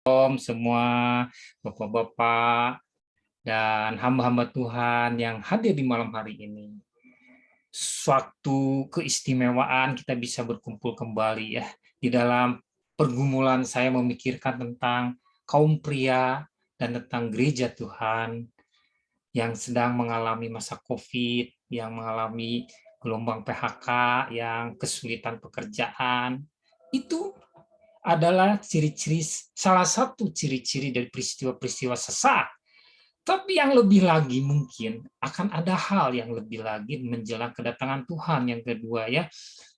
Semua Bapak-Bapak dan hamba-hamba Tuhan yang hadir di malam hari ini. Suatu keistimewaan kita bisa berkumpul kembali ya di dalam pergumulan saya memikirkan tentang kaum pria dan tentang gereja Tuhan yang sedang mengalami masa COVID, yang mengalami gelombang PHK, yang kesulitan pekerjaan. Itu adalah salah satu ciri-ciri dari peristiwa-peristiwa sesaat. Tapi yang lebih lagi mungkin akan ada hal yang lebih lagi menjelang kedatangan Tuhan. Yang kedua ya,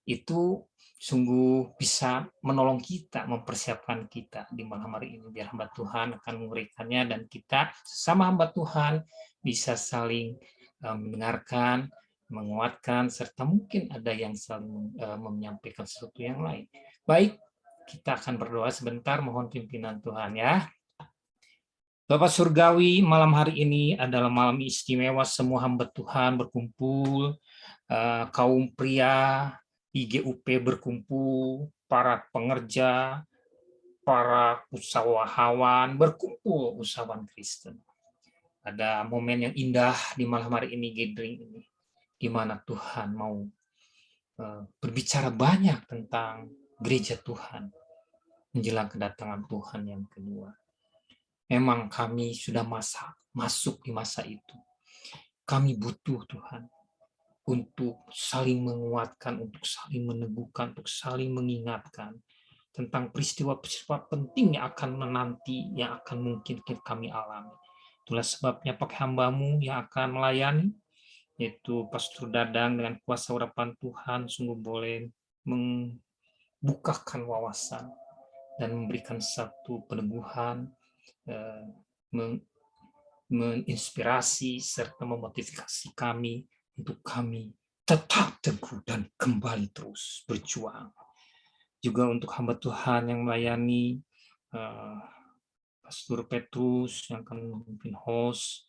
itu sungguh bisa menolong kita, mempersiapkan kita di malam hari ini. Biar hamba Tuhan akan memberikannya dan kita sesama hamba Tuhan bisa saling mendengarkan, menguatkan, serta mungkin ada yang saling menyampaikan sesuatu yang lain. Baik, kita akan berdoa sebentar, mohon pimpinan Tuhan ya. Bapak Surgawi, malam hari ini adalah malam istimewa, semua hamba Tuhan berkumpul, kaum pria, IGUP berkumpul, para pengerja, para usahawan berkumpul, usahawan Kristen. Ada momen yang indah di malam hari ini, gathering ini, di mana Tuhan mau berbicara banyak tentang gereja Tuhan menjelang kedatangan Tuhan yang kedua. Memang kami sudah masuk di masa itu. Kami butuh Tuhan untuk saling menguatkan, untuk saling meneguhkan, untuk saling mengingatkan tentang peristiwa-peristiwa penting yang akan menanti, yang akan mungkin kami alami. Itulah sebabnya pakai hamba-Mu yang akan melayani, yaitu Pastor Dadang dengan kuasa urapan Tuhan, sungguh boleh membukakan wawasan dan memberikan satu peneguhan, menginspirasi serta memotivasi kami untuk kami tetap teguh dan kembali terus berjuang. Juga untuk hamba Tuhan yang melayani, Pastor Petrus yang akan memimpin host,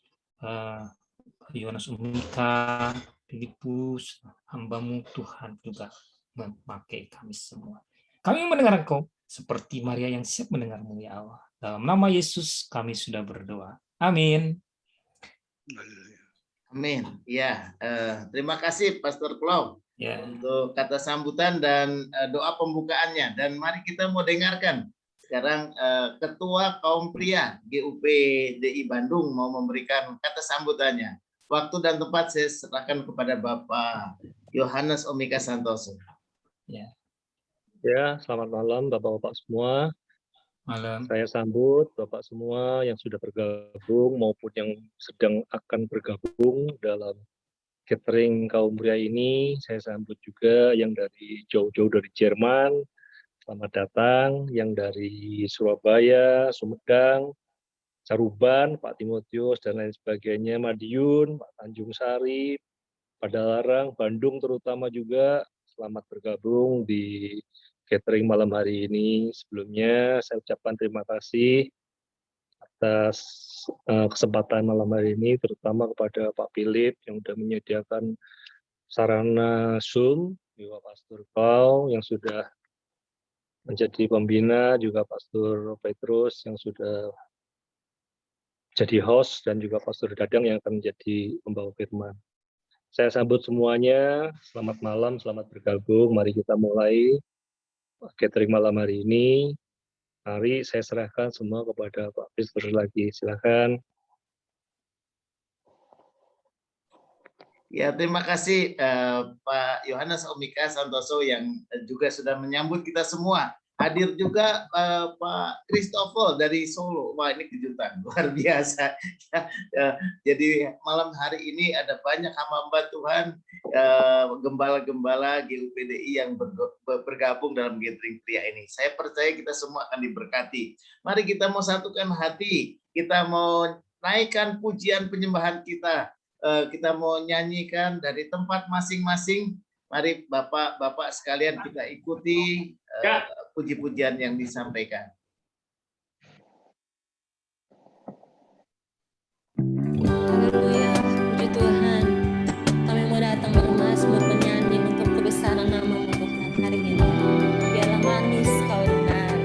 Yohanes Umika, Filipus, hamba-Mu Tuhan juga memakai kami semua. Kami mendengar Engkau seperti Maria yang siap mendengar-Mu ya Allah. Dalam nama Yesus kami sudah berdoa. Amin. Amin. Ya, terima kasih Pastor Klong untuk kata sambutan dan doa pembukaannya. Dan mari kita mau dengarkan sekarang Ketua Kaum Pria GUP DI Bandung mau memberikan kata sambutannya. Waktu dan tempat saya serahkan kepada Bapak Yohanes Omika Santoso. Ya, selamat malam Bapak-Bapak semua. Malam. Saya sambut Bapak semua yang sudah bergabung maupun yang sedang akan bergabung dalam catering kaum pria ini. Saya sambut juga yang dari jauh-jauh dari Jerman. Selamat datang. Yang dari Surabaya, Sumedang, Caruban, Pak Timotius, dan lain sebagainya, Madiun, Pak Tanjung Sari, Padalarang, Bandung terutama juga. Selamat bergabung di catering malam hari ini. Sebelumnya saya ucapkan terima kasih atas kesempatan malam hari ini, terutama kepada Pak Philip yang sudah menyediakan sarana Zoom, juga Pastor Paul yang sudah menjadi pembina, juga Pastor Petrus yang sudah jadi host, dan juga Pastor Dadang yang akan menjadi pembawa firman. Saya sambut semuanya, selamat malam, selamat bergabung. Mari kita mulai catering malam hari ini. Mari saya serahkan semua kepada Pak Pastor lagi. Silakan. Ya, terima kasih Pak Yohanes Omika Santoso yang juga sudah menyambut kita semua. Hadir juga Pak Christopher dari Solo. Wah, ini kejutan luar biasa. Jadi malam hari ini ada banyak hamba Tuhan, gembala-gembala GUPDI yang bergabung dalam gathering pria ini. Saya percaya kita semua akan diberkati. Mari kita mau satukan hati, kita mau naikkan pujian penyembahan kita. Kita mau nyanyikan dari tempat masing-masing. Mari Bapak-Bapak sekalian kita ikuti puji-pujian yang disampaikan. Haleluya, puji Tuhan. Kami mau datang bermazmur menyanyi untuk kebesaran nama-Mu Tuhan hari ini. Biarlah manis Kau dengar.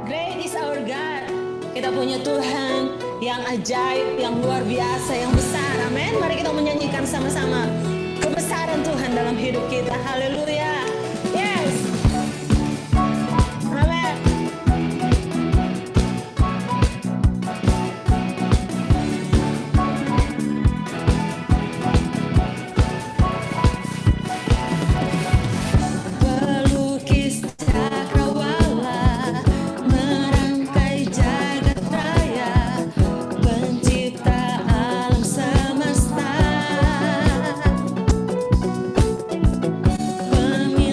Great is our God. Kita punya Tuhan yang ajaib, yang luar biasa, yang besar. Amin. Mari kita menyanyikan sama-sama kebesaran Tuhan dalam hidup kita. Haleluya. Yes. Amin. Pelukis cakrawala, merangkai jagat raya, pencipta alam semesta, pemilik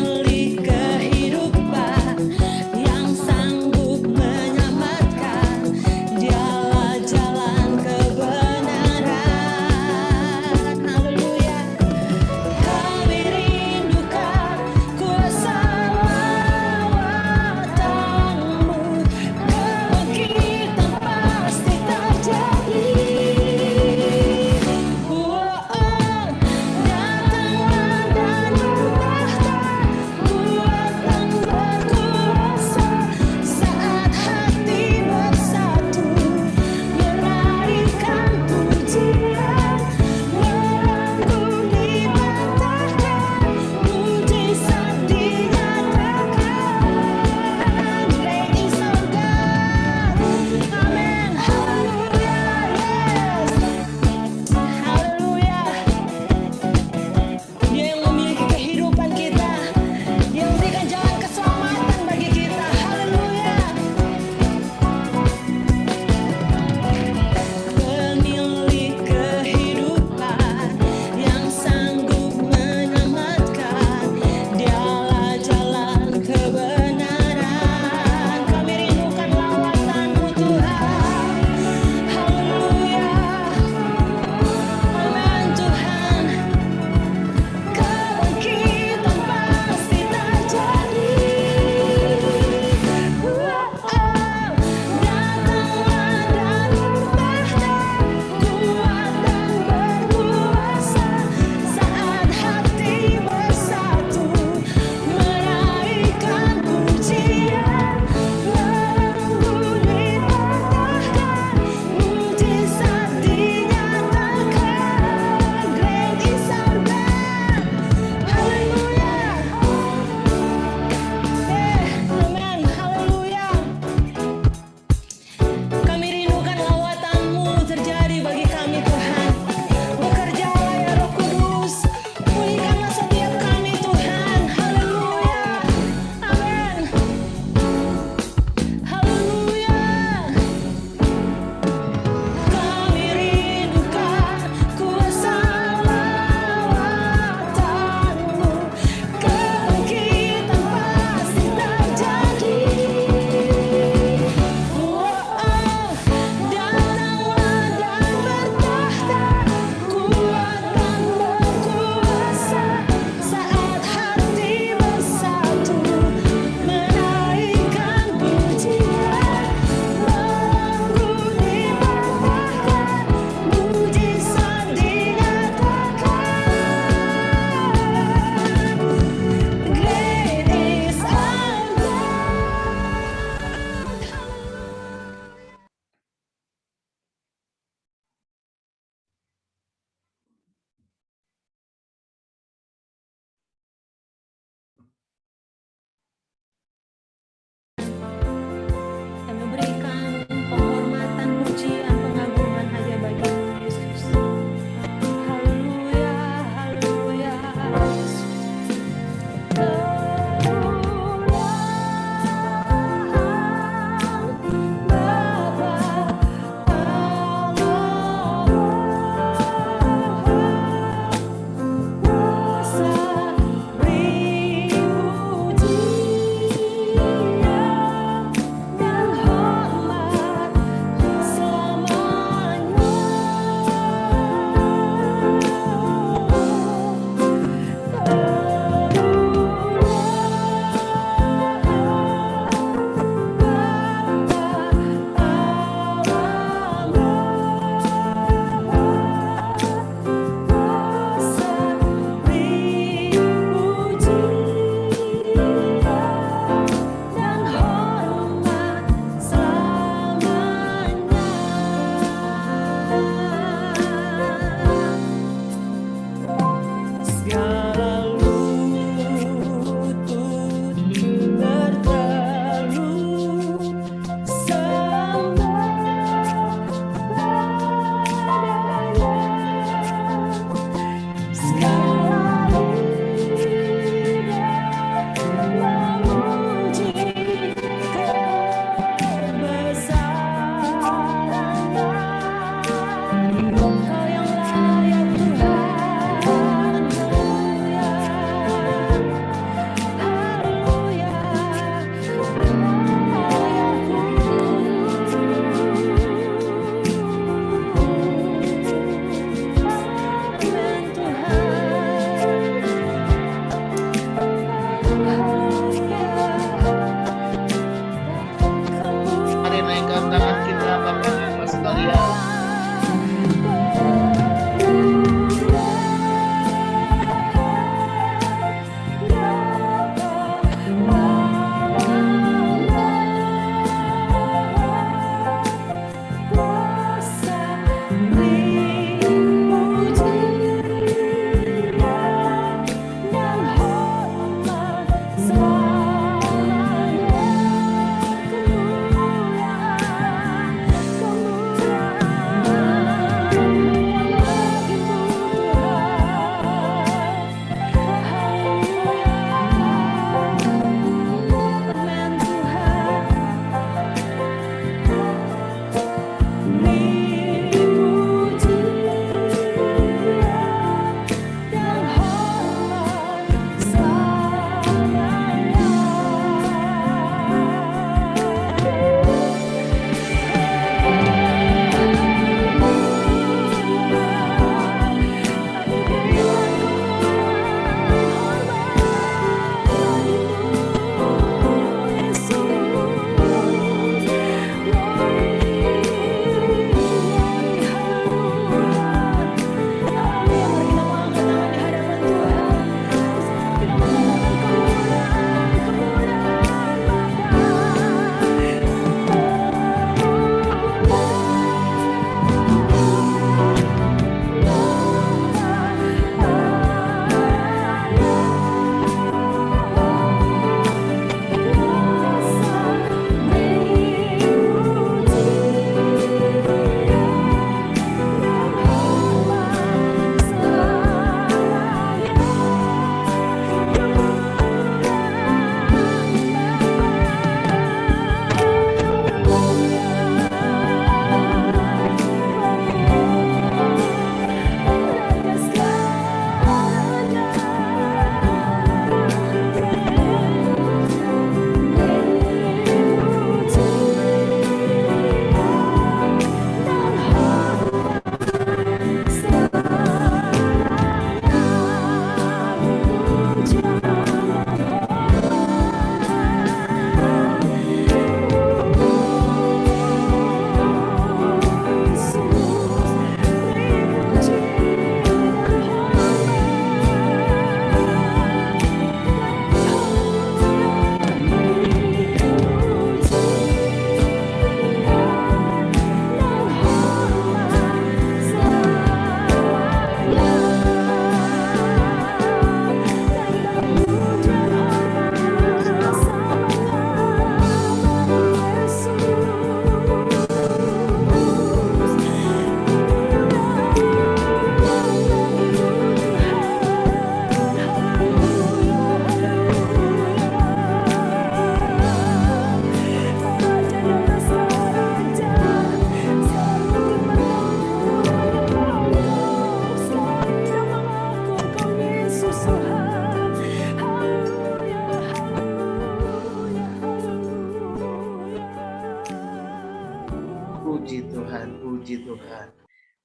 Tuhan, puji Tuhan.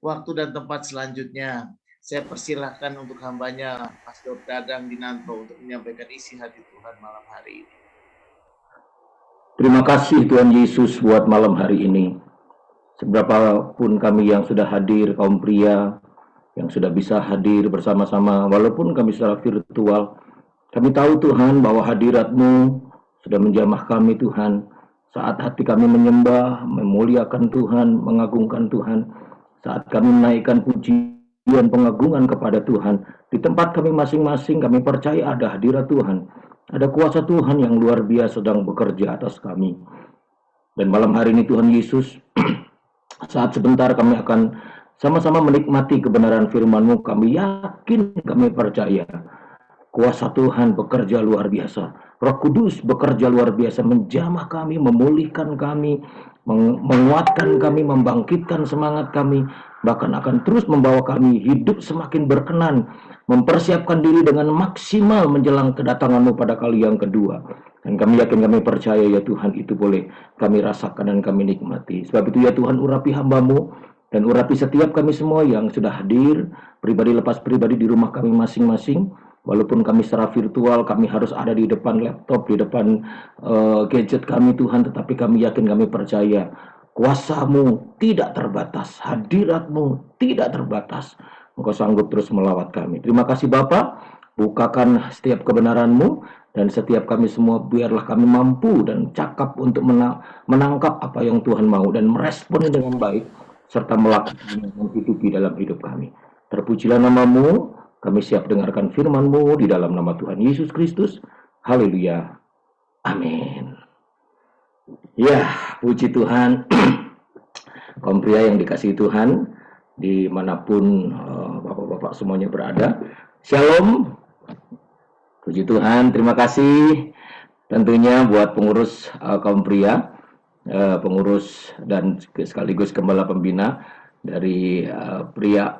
Waktu dan tempat selanjutnya saya persilahkan untuk hambanya Pastor Dadang Dinanto untuk menyampaikan isi hati Tuhan malam hari ini. Terima kasih Tuhan Yesus buat malam hari ini. Seberapapun kami yang sudah hadir, kaum pria yang sudah bisa hadir bersama-sama, walaupun kami secara virtual, kami tahu Tuhan bahwa hadirat-Mu sudah menjamah kami Tuhan. Saat hati kami menyembah, memuliakan Tuhan, mengagungkan Tuhan, saat kami menaikkan pujian pengagungan kepada Tuhan, di tempat kami masing-masing kami percaya ada hadirat Tuhan. Ada kuasa Tuhan yang luar biasa sedang bekerja atas kami. Dan malam hari ini Tuhan Yesus, saat sebentar kami akan sama-sama menikmati kebenaran firman-Mu. Kami yakin, kami percaya kuasa Tuhan bekerja luar biasa. Roh Kudus bekerja luar biasa, menjamah kami, memulihkan kami, menguatkan kami, membangkitkan semangat kami, bahkan akan terus membawa kami hidup semakin berkenan, mempersiapkan diri dengan maksimal menjelang kedatangan-Mu pada kali yang kedua. Dan kami yakin, kami percaya ya Tuhan, itu boleh kami rasakan dan kami nikmati. Sebab itu ya Tuhan, urapi hamba-Mu dan urapi setiap kami semua yang sudah hadir, pribadi lepas pribadi di rumah kami masing-masing. Walaupun kami secara virtual, kami harus ada di depan laptop, di depan gadget kami Tuhan, tetapi kami yakin, kami percaya kuasa-Mu tidak terbatas, hadirat-Mu tidak terbatas. Engkau sanggup terus melawat kami. Terima kasih Bapa, bukakan setiap kebenaran-Mu, dan setiap kami semua biarlah kami mampu dan cakap untuk menangkap apa yang Tuhan mau dan merespon dengan baik, serta melakukan dan menghidupi dalam hidup kami. Terpujilah nama-Mu. Kami siap dengarkan firman-Mu di dalam nama Tuhan Yesus Kristus. Haleluya. Amin. Ya, puji Tuhan. Kaum pria yang dikasihi Tuhan, dimanapun bapak-bapak semuanya berada. Shalom. Puji Tuhan, terima kasih tentunya buat pengurus kaum pria, pengurus dan sekaligus gembala pembina dari pria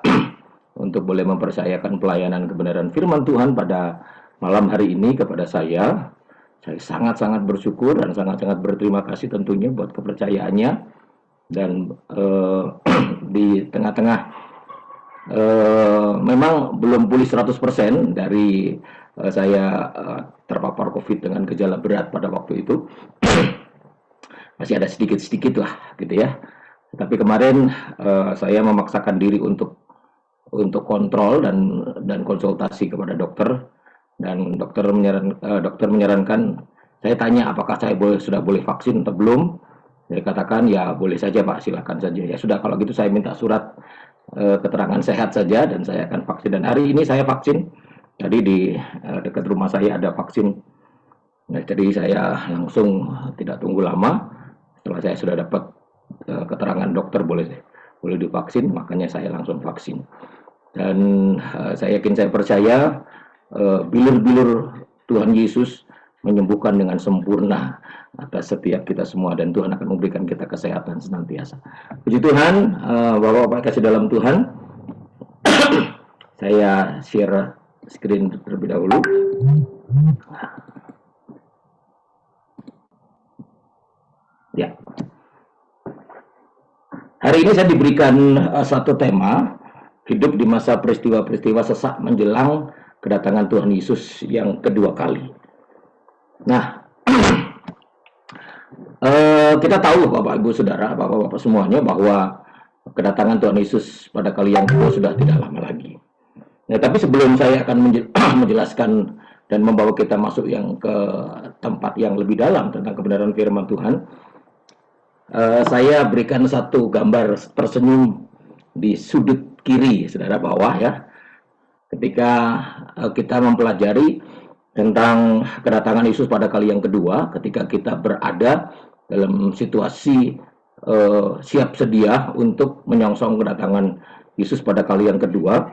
untuk boleh mempercayakan pelayanan kebenaran firman Tuhan pada malam hari ini kepada saya. Saya sangat-sangat bersyukur dan sangat-sangat berterima kasih tentunya buat kepercayaannya. Dan di tengah-tengah memang belum pulih 100% dari saya terpapar COVID dengan gejala berat pada waktu itu. Masih ada sedikit-sedikit lah gitu ya. Tapi kemarin saya memaksakan diri untuk kontrol dan konsultasi kepada dokter, dan dokter menyarankan, saya tanya apakah saya sudah boleh vaksin atau belum. Saya katakan ya boleh saja Pak, silakan saja. Ya sudah, kalau gitu saya minta surat keterangan sehat saja dan saya akan vaksin. Dan hari ini saya vaksin. Jadi di dekat rumah saya ada vaksin. Nah, jadi saya langsung tidak tunggu lama. Setelah saya sudah dapat keterangan dokter boleh divaksin, makanya saya langsung vaksin. Dan saya yakin, saya percaya bilur-bilur Tuhan Yesus menyembuhkan dengan sempurna atas setiap kita semua, dan Tuhan akan memberikan kita kesehatan senantiasa. Puji Tuhan, Bapak-bapak kasih dalam Tuhan. Saya share screen terlebih dahulu. Ya. Hari ini saya diberikan satu tema, hidup di masa peristiwa-peristiwa sesak menjelang kedatangan Tuhan Yesus yang kedua kali. Nah, kita tahu Bapak Ibu Saudara, Bapak-bapak semuanya, bahwa kedatangan Tuhan Yesus pada kali yang kedua sudah tidak lama lagi. Nah, tapi sebelum saya akan menjelaskan dan membawa kita masuk yang ke tempat yang lebih dalam tentang kebenaran firman Tuhan, saya berikan satu gambar tersenyum di sudut kiri, saudara, bawah ya. Ketika kita mempelajari tentang kedatangan Yesus pada kali yang kedua, ketika kita berada dalam situasi siap sedia untuk menyongsong kedatangan Yesus pada kali yang kedua,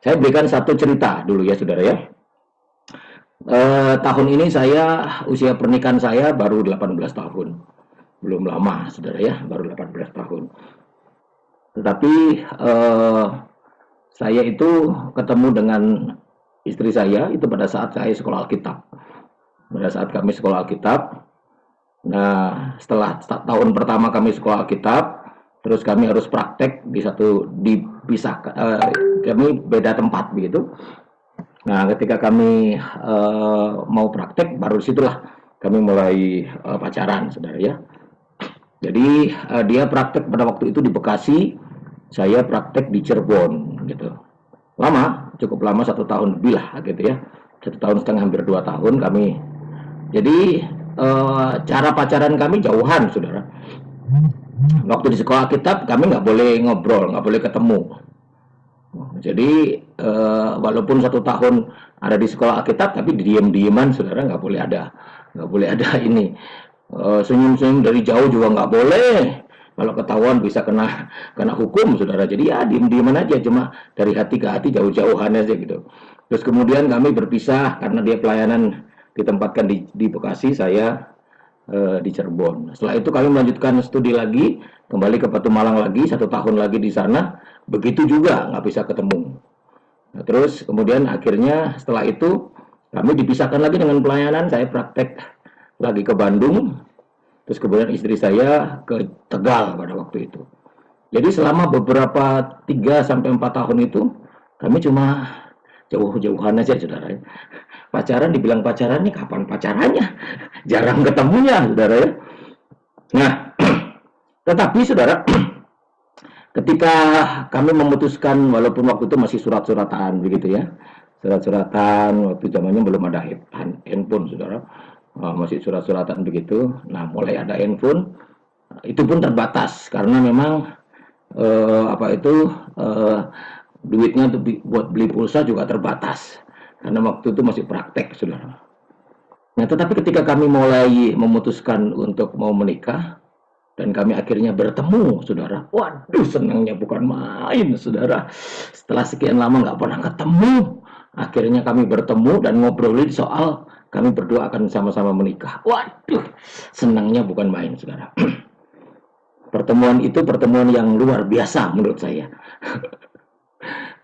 saya berikan satu cerita dulu ya, saudara ya. Tahun ini usia pernikahan saya baru 18 tahun. Belum lama, saudara ya, baru 18 tahun. Tetapi saya itu ketemu dengan istri saya itu pada saat saya sekolah Alkitab. Pada saat kami sekolah Alkitab. Nah, setelah tahun pertama kami sekolah Alkitab, terus kami harus praktek dipisahkan, kami beda tempat begitu. Nah, ketika kami mau praktek, baru situlah kami mulai pacaran, saudara ya. Jadi dia praktek pada waktu itu di Bekasi, saya praktek di Cirebon, gitu. Lama, cukup lama, 1 tahun lebih lah, gitu ya. 1,5 tahun, hampir 2 tahun kami. Jadi cara pacaran kami jauhan, saudara. Waktu di sekolah Alkitab kami nggak boleh ngobrol, nggak boleh ketemu. Jadi walaupun 1 tahun ada di sekolah Alkitab, tapi diem-dieman, saudara, nggak boleh ada ini senyum-senyum dari jauh juga nggak boleh. Kalau ketahuan bisa kena hukum, saudara. Jadi ya diem-dieman aja, cuma dari hati ke hati, jauh-jauhan aja gitu. Terus kemudian kami berpisah karena dia pelayanan ditempatkan di Bekasi, saya di Cirebon. Setelah itu kami melanjutkan studi lagi, kembali ke Batu Malang lagi, 1 tahun lagi di sana. Begitu juga, nggak bisa ketemu. Nah, terus kemudian akhirnya setelah itu kami dipisahkan lagi dengan pelayanan. Saya praktek lagi ke Bandung, terus kemudian istri saya ke Tegal pada waktu itu. Jadi selama beberapa 3-4 tahun itu kami cuma jauh-jauhan aja, saudara. Pacaran, dibilang pacaran nih, kapan pacarannya? Jarang ketemunya, saudara ya. Nah, tetapi saudara, ketika kami memutuskan, walaupun waktu itu masih surat-suratan begitu ya, surat-suratan, waktu zamannya belum ada handphone, saudara, masih surat-suratan begitu. Nah, mulai ada handphone, itu pun terbatas karena memang duitnya buat beli pulsa juga terbatas karena waktu itu masih praktek, saudara. Nah, tetapi ketika kami mulai memutuskan untuk mau menikah dan kami akhirnya bertemu, saudara, waduh, senangnya bukan main, saudara. Setelah sekian lama nggak pernah ketemu, akhirnya kami bertemu dan ngobrolin soal kami berdua akan sama-sama menikah. Waduh, senangnya bukan main, saudara. Pertemuan itu pertemuan yang luar biasa menurut saya.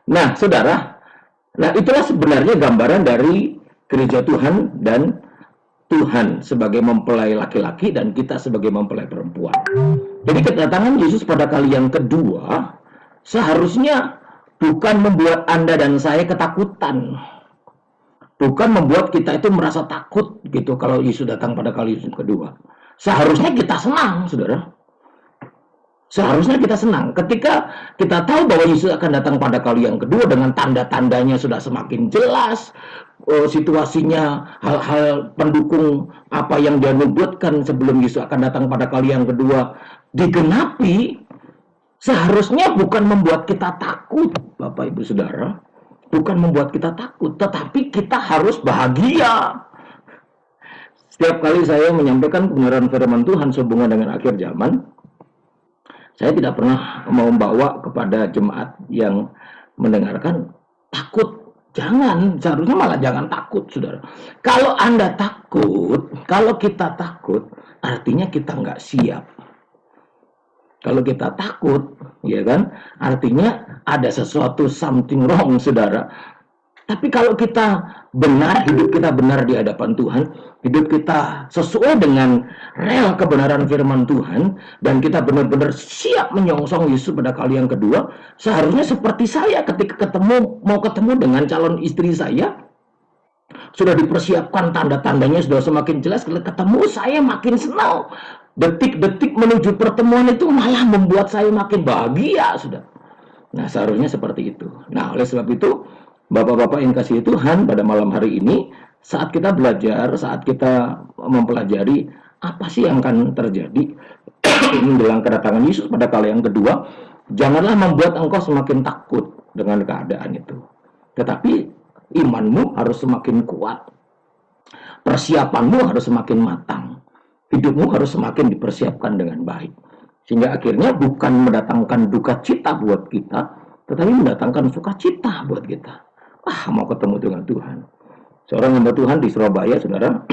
Nah, saudara, itulah sebenarnya gambaran dari gereja Tuhan dan Tuhan sebagai mempelai laki-laki dan kita sebagai mempelai perempuan. Jadi kedatangan Yesus pada kali yang kedua seharusnya bukan membuat Anda dan saya ketakutan. Bukan membuat kita itu merasa takut gitu kalau Yesus datang pada kali yang kedua. Seharusnya kita senang, saudara. Seharusnya kita senang ketika kita tahu bahwa Yesus akan datang pada kali yang kedua dengan tanda-tandanya sudah semakin jelas, situasinya, hal-hal pendukung apa yang dia nubuatkan sebelum Yesus akan datang pada kali yang kedua digenapi. Seharusnya bukan membuat kita takut, Bapak Ibu Saudara, bukan membuat kita takut, tetapi kita harus bahagia. Setiap kali saya menyampaikan kebenaran firman Tuhan sehubungan dengan akhir zaman, saya tidak pernah membawa kepada jemaat yang mendengarkan takut. Jangan, seharusnya malah jangan takut, saudara. Kalau Anda takut, kalau kita takut, artinya kita nggak siap. Kalau kita takut, ya kan, artinya ada sesuatu, something wrong, saudara. Tapi kalau kita benar, hidup kita benar di hadapan Tuhan, hidup kita sesuai dengan rel kebenaran firman Tuhan, dan kita benar-benar siap menyongsong Yesus pada kali yang kedua, seharusnya seperti saya ketika mau ketemu dengan calon istri saya, sudah dipersiapkan tanda-tandanya, sudah semakin jelas, kalau ketemu saya makin senang. Detik-detik menuju pertemuan itu malah membuat saya makin bahagia, sudah. Nah, seharusnya seperti itu. Nah, oleh sebab itu, Bapak-bapak yang kasih Tuhan, pada malam hari ini, saat kita belajar, saat kita mempelajari apa sih yang akan terjadi menjelang kedatangan Yesus pada kali yang kedua, janganlah membuat engkau semakin takut dengan keadaan itu. Tetapi imanmu harus semakin kuat, persiapanmu harus semakin matang, hidupmu harus semakin dipersiapkan dengan baik. Sehingga akhirnya bukan mendatangkan duka cita buat kita, tetapi mendatangkan sukacita buat kita. Mau ketemu dengan Tuhan. Seorang hamba Tuhan di Surabaya, saudara,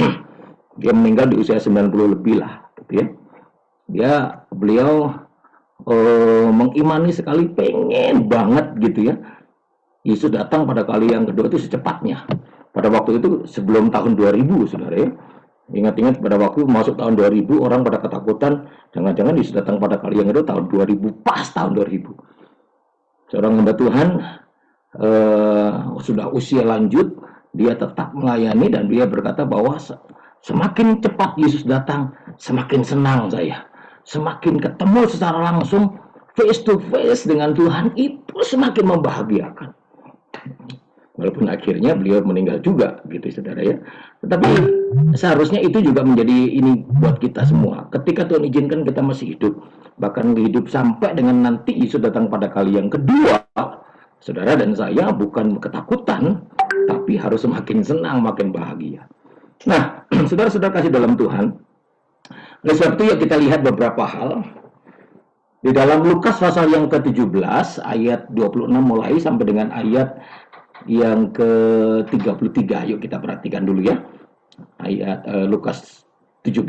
dia meninggal di usia 90 lebih lah, gitu ya. Beliau mengimani sekali, pengen banget gitu ya, Yesus datang pada kali yang kedua itu secepatnya. Pada waktu itu sebelum tahun 2000, saudara ya. Ingat-ingat pada waktu masuk tahun 2000 orang pada ketakutan, jangan-jangan Yesus datang pada kali yang kedua tahun 2000, pas tahun 2000. Seorang hamba Tuhan sudah usia lanjut, dia tetap melayani dan dia berkata bahwa semakin cepat Yesus datang, semakin senang saya. Semakin ketemu secara langsung, face to face dengan Tuhan, itu semakin membahagiakan. Walaupun akhirnya beliau meninggal juga, gitu saudara ya. Tetapi seharusnya itu juga menjadi ini buat kita semua. Ketika Tuhan izinkan kita masih hidup, bahkan hidup sampai dengan nanti Yesus datang pada kali yang kedua, saudara dan saya bukan ketakutan, tapi harus semakin senang, makin bahagia. Nah, saudara-saudara kasih dalam Tuhan, oleh sebab itu ya kita lihat beberapa hal. Di dalam Lukas pasal yang ke-17, ayat 26 mulai sampai dengan ayat yang ke-33. Yuk kita perhatikan dulu ya. Ayat Lukas 17.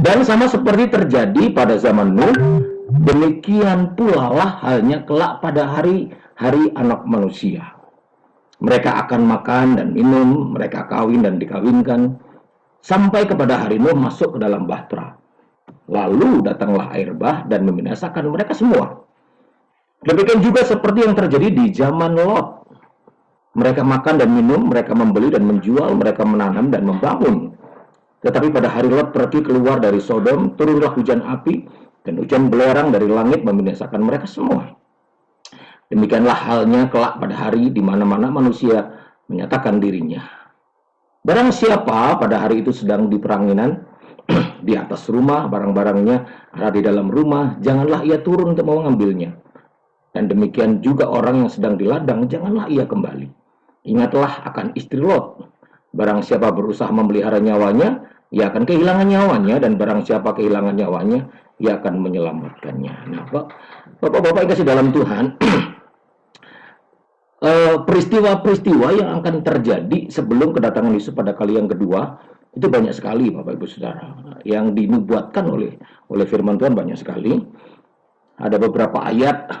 Dan sama seperti terjadi pada zaman Nuh, demikian pula lah halnya kelak pada hari-hari Anak Manusia. Mereka akan makan dan minum, mereka kawin dan dikawinkan, sampai kepada hari Nuh masuk ke dalam bahtera. Lalu datanglah air bah dan membinasakan mereka semua. Demikian juga seperti yang terjadi di zaman Lot. Mereka makan dan minum, mereka membeli dan menjual, mereka menanam dan membangun. Tetapi pada hari Lot pergi keluar dari Sodom, turunlah hujan api dan hujan belerang dari langit membinasakan mereka semua. Demikianlah halnya kelak pada hari di mana-mana manusia menyatakan dirinya. Barang siapa pada hari itu sedang di peranginan, di atas rumah, barang-barangnya ada di dalam rumah, janganlah ia turun untuk mengambilnya. Dan demikian juga orang yang sedang di ladang, janganlah ia kembali. Ingatlah akan istri Lot. Barang siapa berusaha memelihara nyawanya, ia akan kehilangan nyawanya, dan barang siapa kehilangan nyawanya, ia akan menyelamatkannya. Nah, Bapak-Bapak yang kasih dalam Tuhan, peristiwa-peristiwa yang akan terjadi sebelum kedatangan Yesus pada kali yang kedua, itu banyak sekali Bapak Ibu Saudara. Yang dinubuatkan oleh firman Tuhan banyak sekali. Ada beberapa ayat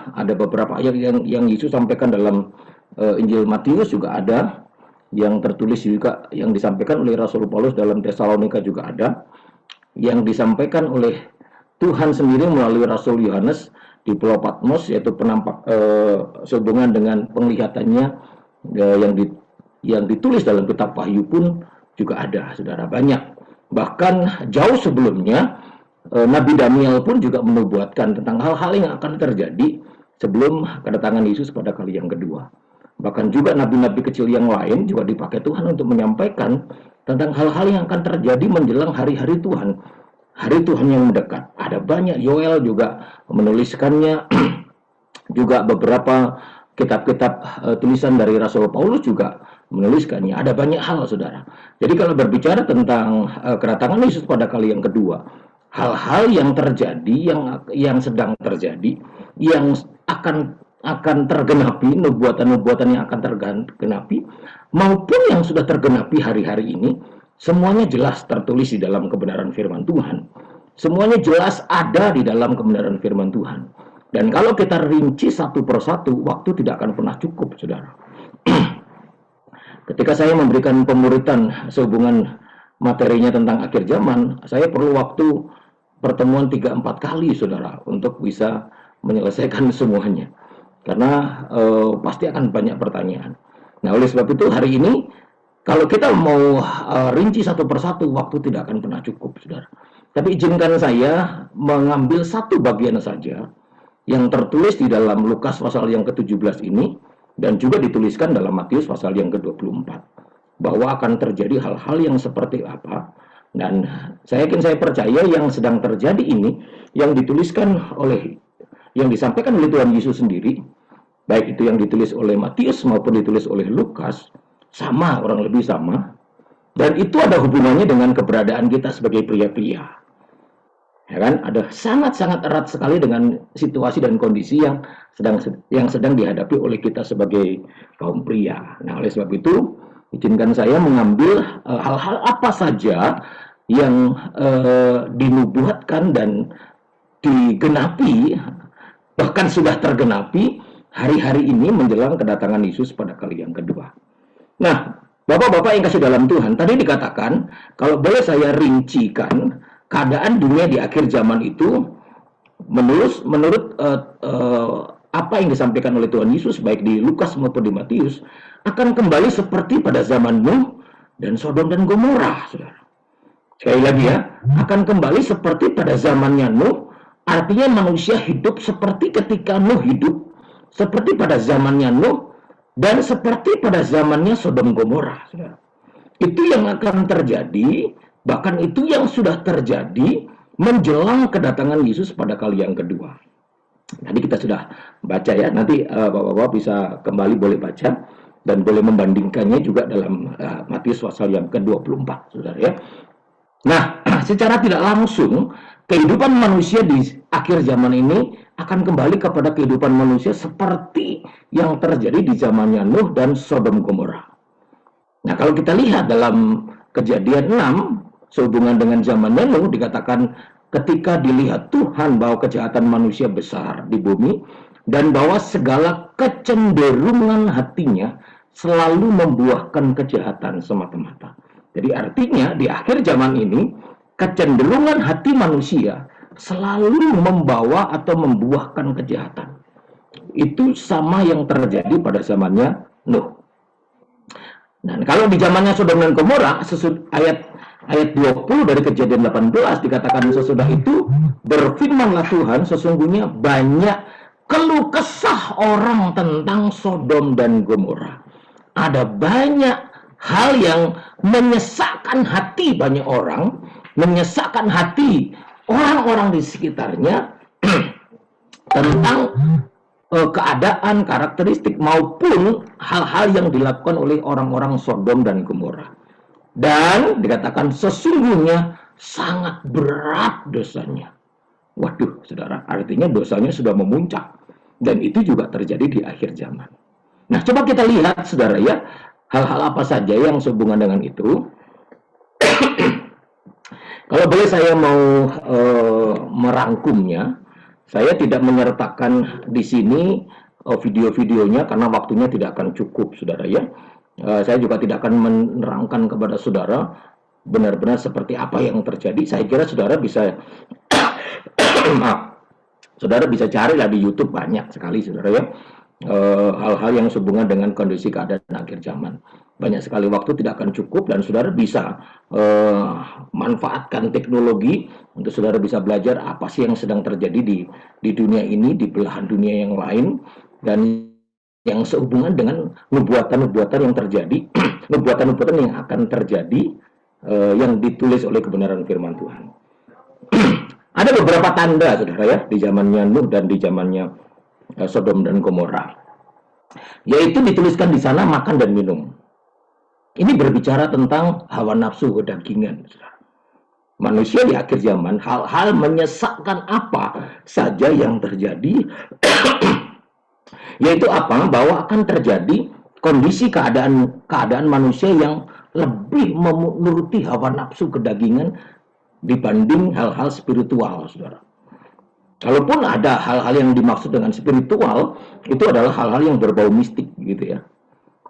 yang Yesus sampaikan dalam Injil Matius juga ada, yang tertulis juga, yang disampaikan oleh Rasul Paulus dalam Tesalonika juga ada, yang disampaikan oleh Tuhan sendiri melalui Rasul Yohanes di Pulau Patmos, yaitu sehubungan dengan penglihatannya yang ditulis dalam kitab Wahyu pun juga ada, saudara, banyak. Bahkan jauh sebelumnya Nabi Daniel pun juga menubuatkan tentang hal-hal yang akan terjadi sebelum kedatangan Yesus pada kali yang kedua. Bahkan juga nabi-nabi kecil yang lain juga dipakai Tuhan untuk menyampaikan tentang hal-hal yang akan terjadi menjelang hari-hari Tuhan. Hari Tuhan yang mendekat. Ada banyak, Yoel juga menuliskannya, juga beberapa kitab-kitab tulisan dari Rasul Paulus juga menuliskannya. Ada banyak hal, saudara. Jadi kalau berbicara tentang kedatangan Yesus pada kali yang kedua, hal-hal yang terjadi, yang sedang terjadi, yang akan tergenapi, nubuatan-nubuatan yang akan tergenapi, maupun yang sudah tergenapi hari-hari ini, semuanya jelas tertulis di dalam kebenaran firman Tuhan. Semuanya jelas ada di dalam kebenaran firman Tuhan. Dan kalau kita rinci satu persatu, waktu tidak akan pernah cukup, saudara. Ketika saya memberikan pemuritan sehubungan materinya tentang akhir zaman, saya perlu waktu pertemuan 3-4 kali, saudara, untuk bisa menyelesaikan semuanya. Karena pasti akan banyak pertanyaan. Nah, oleh sebab itu hari ini, kalau kita mau rinci satu persatu, waktu tidak akan pernah cukup, saudara. Tapi izinkan saya mengambil satu bagian saja yang tertulis di dalam Lukas pasal yang ke-17 ini, dan juga dituliskan dalam Matius pasal yang ke-24. Bahwa akan terjadi hal-hal yang seperti apa. Dan saya percaya yang sedang terjadi ini, yang disampaikan oleh Tuhan Yesus sendiri, baik itu yang ditulis oleh Matius maupun ditulis oleh Lukas, sama, orang lebih sama. Dan itu ada hubungannya dengan keberadaan kita sebagai pria-pria. Ya kan? Ada sangat-sangat erat sekali dengan situasi dan kondisi yang sedang dihadapi oleh kita sebagai kaum pria. Nah, oleh sebab itu, izinkan saya mengambil hal-hal apa saja yang dinubuatkan dan digenapi, bahkan sudah tergenapi hari-hari ini menjelang kedatangan Yesus pada kali yang kedua. Nah, Bapak-bapak yang kasih dalam Tuhan, tadi dikatakan, kalau boleh saya rincikan, keadaan dunia di akhir zaman itu, menurut apa yang disampaikan oleh Tuhan Yesus, baik di Lukas maupun di Matius, akan kembali seperti pada zaman Nuh dan Sodom dan Gomora, saudara. Sekali lagi ya, akan kembali seperti pada zamannya Nuh, artinya manusia hidup seperti ketika Nuh hidup, seperti pada zamannya Nuh, dan seperti pada zamannya Sodom Gomora. Itu yang akan terjadi, bahkan itu yang sudah terjadi menjelang kedatangan Yesus pada kali yang kedua. Tadi kita sudah baca ya, nanti Bapak-Bapak bisa kembali boleh baca, dan boleh membandingkannya juga dalam Matius pasal yang ke-24, saudara ya. Nah, secara tidak langsung, kehidupan manusia di akhir zaman ini akan kembali kepada kehidupan manusia seperti yang terjadi di zamannya Nuh dan Sodom Gomora. Nah, kalau kita lihat dalam Kejadian 6, sehubungan dengan zamannya Nuh, dikatakan ketika dilihat Tuhan bahwa kejahatan manusia besar di bumi, dan bahwa segala kecenderungan hatinya selalu membuahkan kejahatan semata-mata. Jadi artinya di akhir zaman ini, kecenderungan hati manusia selalu membawa atau membuahkan kejahatan. Itu sama yang terjadi pada zamannya Nuh. Dan kalau di zamannya Sodom dan Gomora, ayat 20 dari Kejadian 18 dikatakan, sesudah itu berfirmanlah Tuhan, sesungguhnya banyak keluh kesah orang tentang Sodom dan Gomora. Ada banyak hal yang menyesakkan hati banyak orang, menyesakkan hati orang-orang di sekitarnya tentang keadaan, karakteristik maupun hal-hal yang dilakukan oleh orang-orang Sodom dan Gomora. Dan dikatakan sesungguhnya sangat berat dosanya. Waduh, saudara, artinya dosanya sudah memuncak. Dan itu juga terjadi di akhir zaman. Nah, coba kita lihat, saudara ya, hal-hal apa saja yang sehubungan dengan itu. Kalau boleh saya mau merangkumnya, saya tidak menyertakan di sini video-videonya karena waktunya tidak akan cukup, saudara ya. Saya juga tidak akan menerangkan kepada saudara benar-benar seperti apa yang terjadi. Saya kira saudara bisa saudara bisa carilah di YouTube, banyak sekali, saudara ya, hal-hal yang sehubungan dengan kondisi keadaan akhir zaman. Banyak sekali, waktu tidak akan cukup, dan saudara bisa manfaatkan teknologi untuk saudara bisa belajar apa sih yang sedang terjadi di dunia ini, di belahan dunia yang lain, dan yang sehubungan dengan nubuatan-nubuatan yang terjadi, nubuatan-nubuatan yang akan terjadi, yang ditulis oleh kebenaran firman Tuhan. Ada beberapa tanda, saudara ya, di zamannya Nuh dan di zamannya Sodom dan Gomora, yaitu dituliskan di sana makan dan minum. Ini berbicara tentang hawa nafsu kedagingan, saudara. Manusia di akhir zaman, hal-hal menyesakkan apa saja yang terjadi, yaitu apa? Bahwa akan terjadi kondisi keadaan manusia yang lebih menuruti hawa nafsu kedagingan dibanding hal-hal spiritual, saudara. Kalaupun ada hal-hal yang dimaksud dengan spiritual, itu adalah hal-hal yang berbau mistik, gitu ya.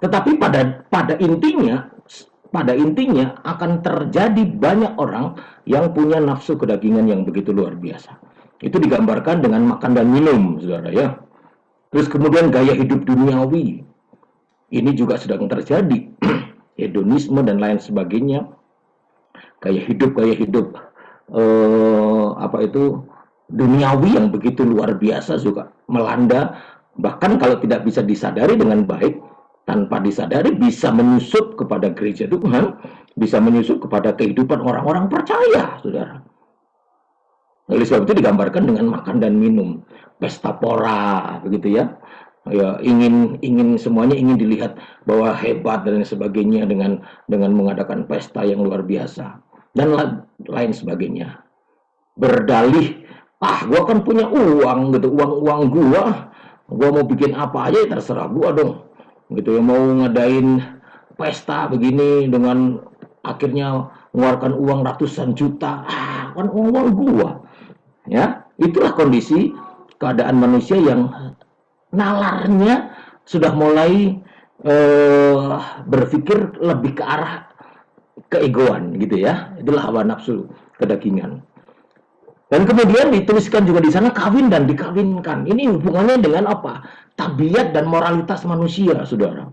Tetapi pada intinya akan terjadi banyak orang yang punya nafsu kedagingan yang begitu luar biasa. Itu digambarkan dengan makan dan minum, saudara ya. Terus kemudian gaya hidup duniawi, ini juga sedang terjadi. Hedonisme dan lain sebagainya. Gaya hidup duniawi yang begitu luar biasa juga melanda. Bahkan kalau tidak bisa disadari dengan baik, tanpa disadari bisa menyusup kepada gereja Tuhan, bisa menyusup kepada kehidupan orang-orang percaya, saudara. Oleh sebab itu digambarkan dengan makan dan minum, pesta pora, begitu ya. Ya, semuanya ingin dilihat bahwa hebat dan sebagainya dengan mengadakan pesta yang luar biasa dan lain sebagainya. Berdalih, gua kan punya uang gitu, uang gua mau bikin apa aja terserah gua dong. Gitu ya, mau ngadain pesta begini dengan akhirnya mengeluarkan uang ratusan juta, kan uang gua. Ya, itulah kondisi keadaan manusia yang nalarnya sudah mulai berpikir lebih ke arah keegoan gitu ya. Itulah hawa nafsu kedagingan. Dan kemudian dituliskan juga di sana kawin dan dikawinkan. Ini hubungannya dengan apa? Tabiat dan moralitas manusia, saudara.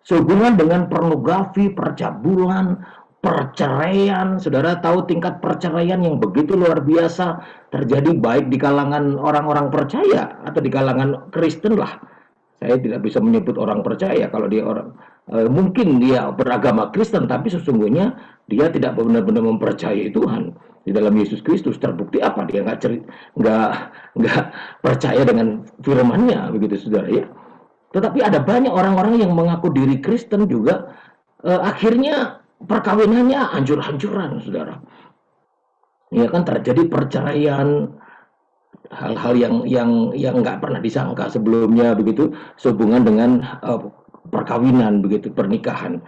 Sehubungan dengan pornografi, percabulan, perceraian. Saudara tahu tingkat perceraian yang begitu luar biasa terjadi baik di kalangan orang-orang percaya atau di kalangan Kristen lah. Saya tidak bisa menyebut orang percaya kalau dia orang mungkin dia beragama Kristen, tapi sesungguhnya dia tidak benar-benar mempercayai Tuhan di dalam Yesus Kristus. Terbukti apa? Dia nggak percaya dengan firman-Nya, begitu saudara ya. Tetapi ada banyak orang-orang yang mengaku diri Kristen juga akhirnya perkawinannya hancur-hancuran, saudara. Ya kan, terjadi perceraian, hal-hal yang nggak pernah disangka sebelumnya, begitu sehubungan dengan perkawinan, begitu pernikahan.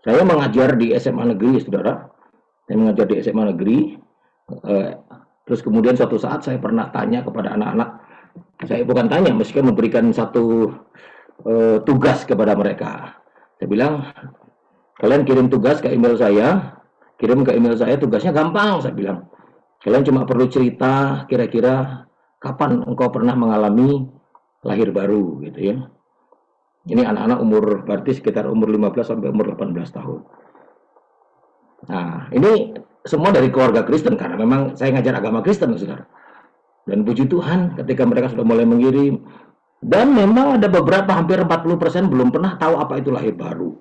Saya mengajar di SMA negeri, saudara. Saya mengajar di SMA negeri. Terus kemudian suatu saat saya pernah tanya kepada anak-anak. Saya bukan tanya, meskipun memberikan satu tugas kepada mereka. Saya bilang, kalian kirim tugas ke email saya. Kirim ke email saya, tugasnya gampang, saya bilang. Kalian cuma perlu cerita kira-kira kapan engkau pernah mengalami lahir baru, gitu ya. Ini anak-anak umur berarti sekitar umur 15 sampai umur 18 tahun. Nah, ini semua dari keluarga Kristen karena memang saya ngajar agama Kristen, saudara. Dan puji Tuhan ketika mereka sudah mulai mengirim, dan memang ada beberapa hampir 40% belum pernah tahu apa itu lahir baru.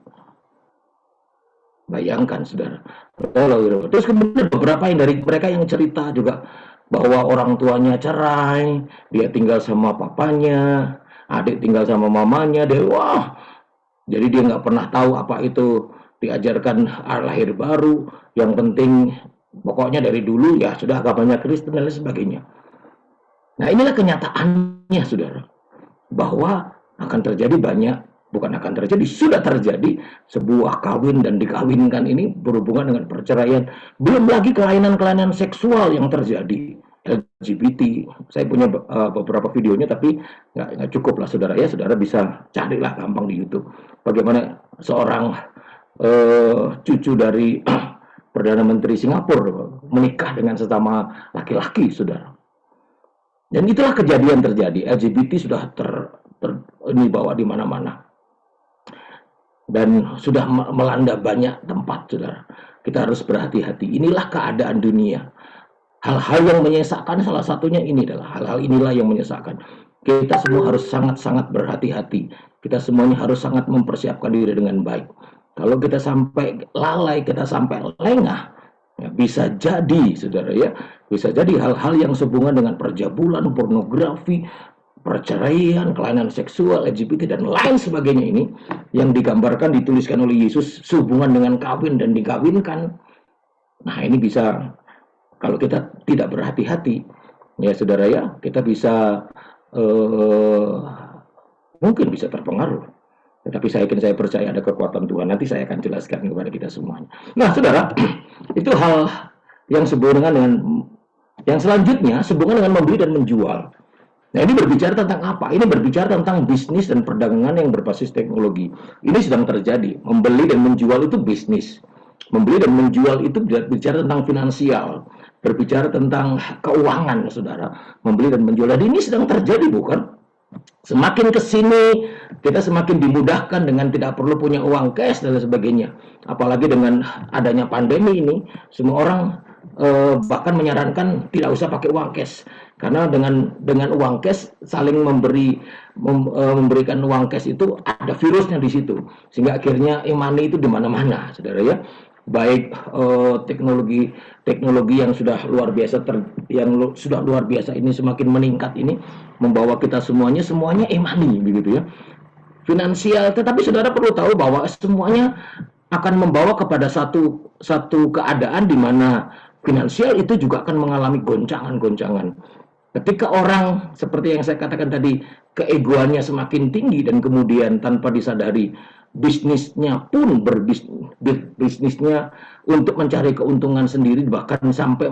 Bayangkan, saudara. Terus kemudian beberapa yang dari mereka yang cerita juga bahwa orang tuanya cerai, dia tinggal sama papanya, adik tinggal sama mamanya, jadi dia nggak pernah tahu apa itu diajarkan lahir baru. Yang penting pokoknya dari dulu ya sudah agamanya Kristen dan lain sebagainya. Nah, inilah kenyataannya, saudara, bahwa akan terjadi banyak, bukan akan terjadi, sudah terjadi sebuah kawin dan dikawinkan ini berhubungan dengan perceraian. Belum lagi kelainan-kelainan seksual yang terjadi, LGBT. Saya punya beberapa videonya, tapi nggak cukup lah, saudara ya. Saudara bisa carilah gampang di YouTube. Bagaimana seorang cucu dari Perdana Menteri Singapura menikah dengan sesama laki-laki, saudara. Dan itulah kejadian terjadi. LGBT sudah ini bawa di mana-mana. Dan sudah melanda banyak tempat, saudara. Kita harus berhati-hati. Inilah keadaan dunia. Hal-hal yang menyesakkan, salah satunya ini adalah hal-hal inilah yang menyesakkan. Kita semua harus sangat-sangat berhati-hati. Kita semuanya harus sangat mempersiapkan diri dengan baik. Kalau kita sampai lalai, kita sampai lengah, ya bisa jadi, saudara ya, bisa jadi hal-hal yang sehubungan dengan percabulan, pornografi, perceraian, kelainan seksual, LGBT dan lain sebagainya ini yang digambarkan, dituliskan oleh Yesus sehubungan dengan kawin dan dikawinkan. Nah, ini bisa, kalau kita tidak berhati-hati, ya saudara ya, kita bisa mungkin bisa terpengaruh. Tetapi saya percaya ada kekuatan Tuhan. Nanti saya akan jelaskan kepada kita semuanya. Nah, saudara, itu hal yang sehubungan dengan yang selanjutnya, sehubungan dengan membeli dan menjual. Nah, ini berbicara tentang apa? Ini berbicara tentang bisnis dan perdagangan yang berbasis teknologi. Ini sedang terjadi. Membeli dan menjual itu bisnis. Membeli dan menjual itu berbicara tentang finansial. Berbicara tentang keuangan, saudara. Membeli dan menjual. Dan ini sedang terjadi, bukan? Semakin ke sini kita semakin dimudahkan dengan tidak perlu punya uang cash dan lain sebagainya. Apalagi dengan adanya pandemi ini, semua orang bahkan menyarankan tidak usah pakai uang cash, karena dengan uang cash saling memberikan uang cash itu ada virusnya di situ, sehingga akhirnya e-money itu di mana-mana, saudara ya. Baik teknologi yang sudah luar biasa ini semakin meningkat ini membawa kita semuanya e-money, begitu ya, finansial. Tetapi saudara perlu tahu bahwa semuanya akan membawa kepada satu keadaan di mana finansial itu juga akan mengalami goncangan-goncangan. Ketika orang seperti yang saya katakan tadi, keegoannya semakin tinggi dan kemudian tanpa disadari bisnisnya pun bisnisnya untuk mencari keuntungan sendiri, bahkan sampai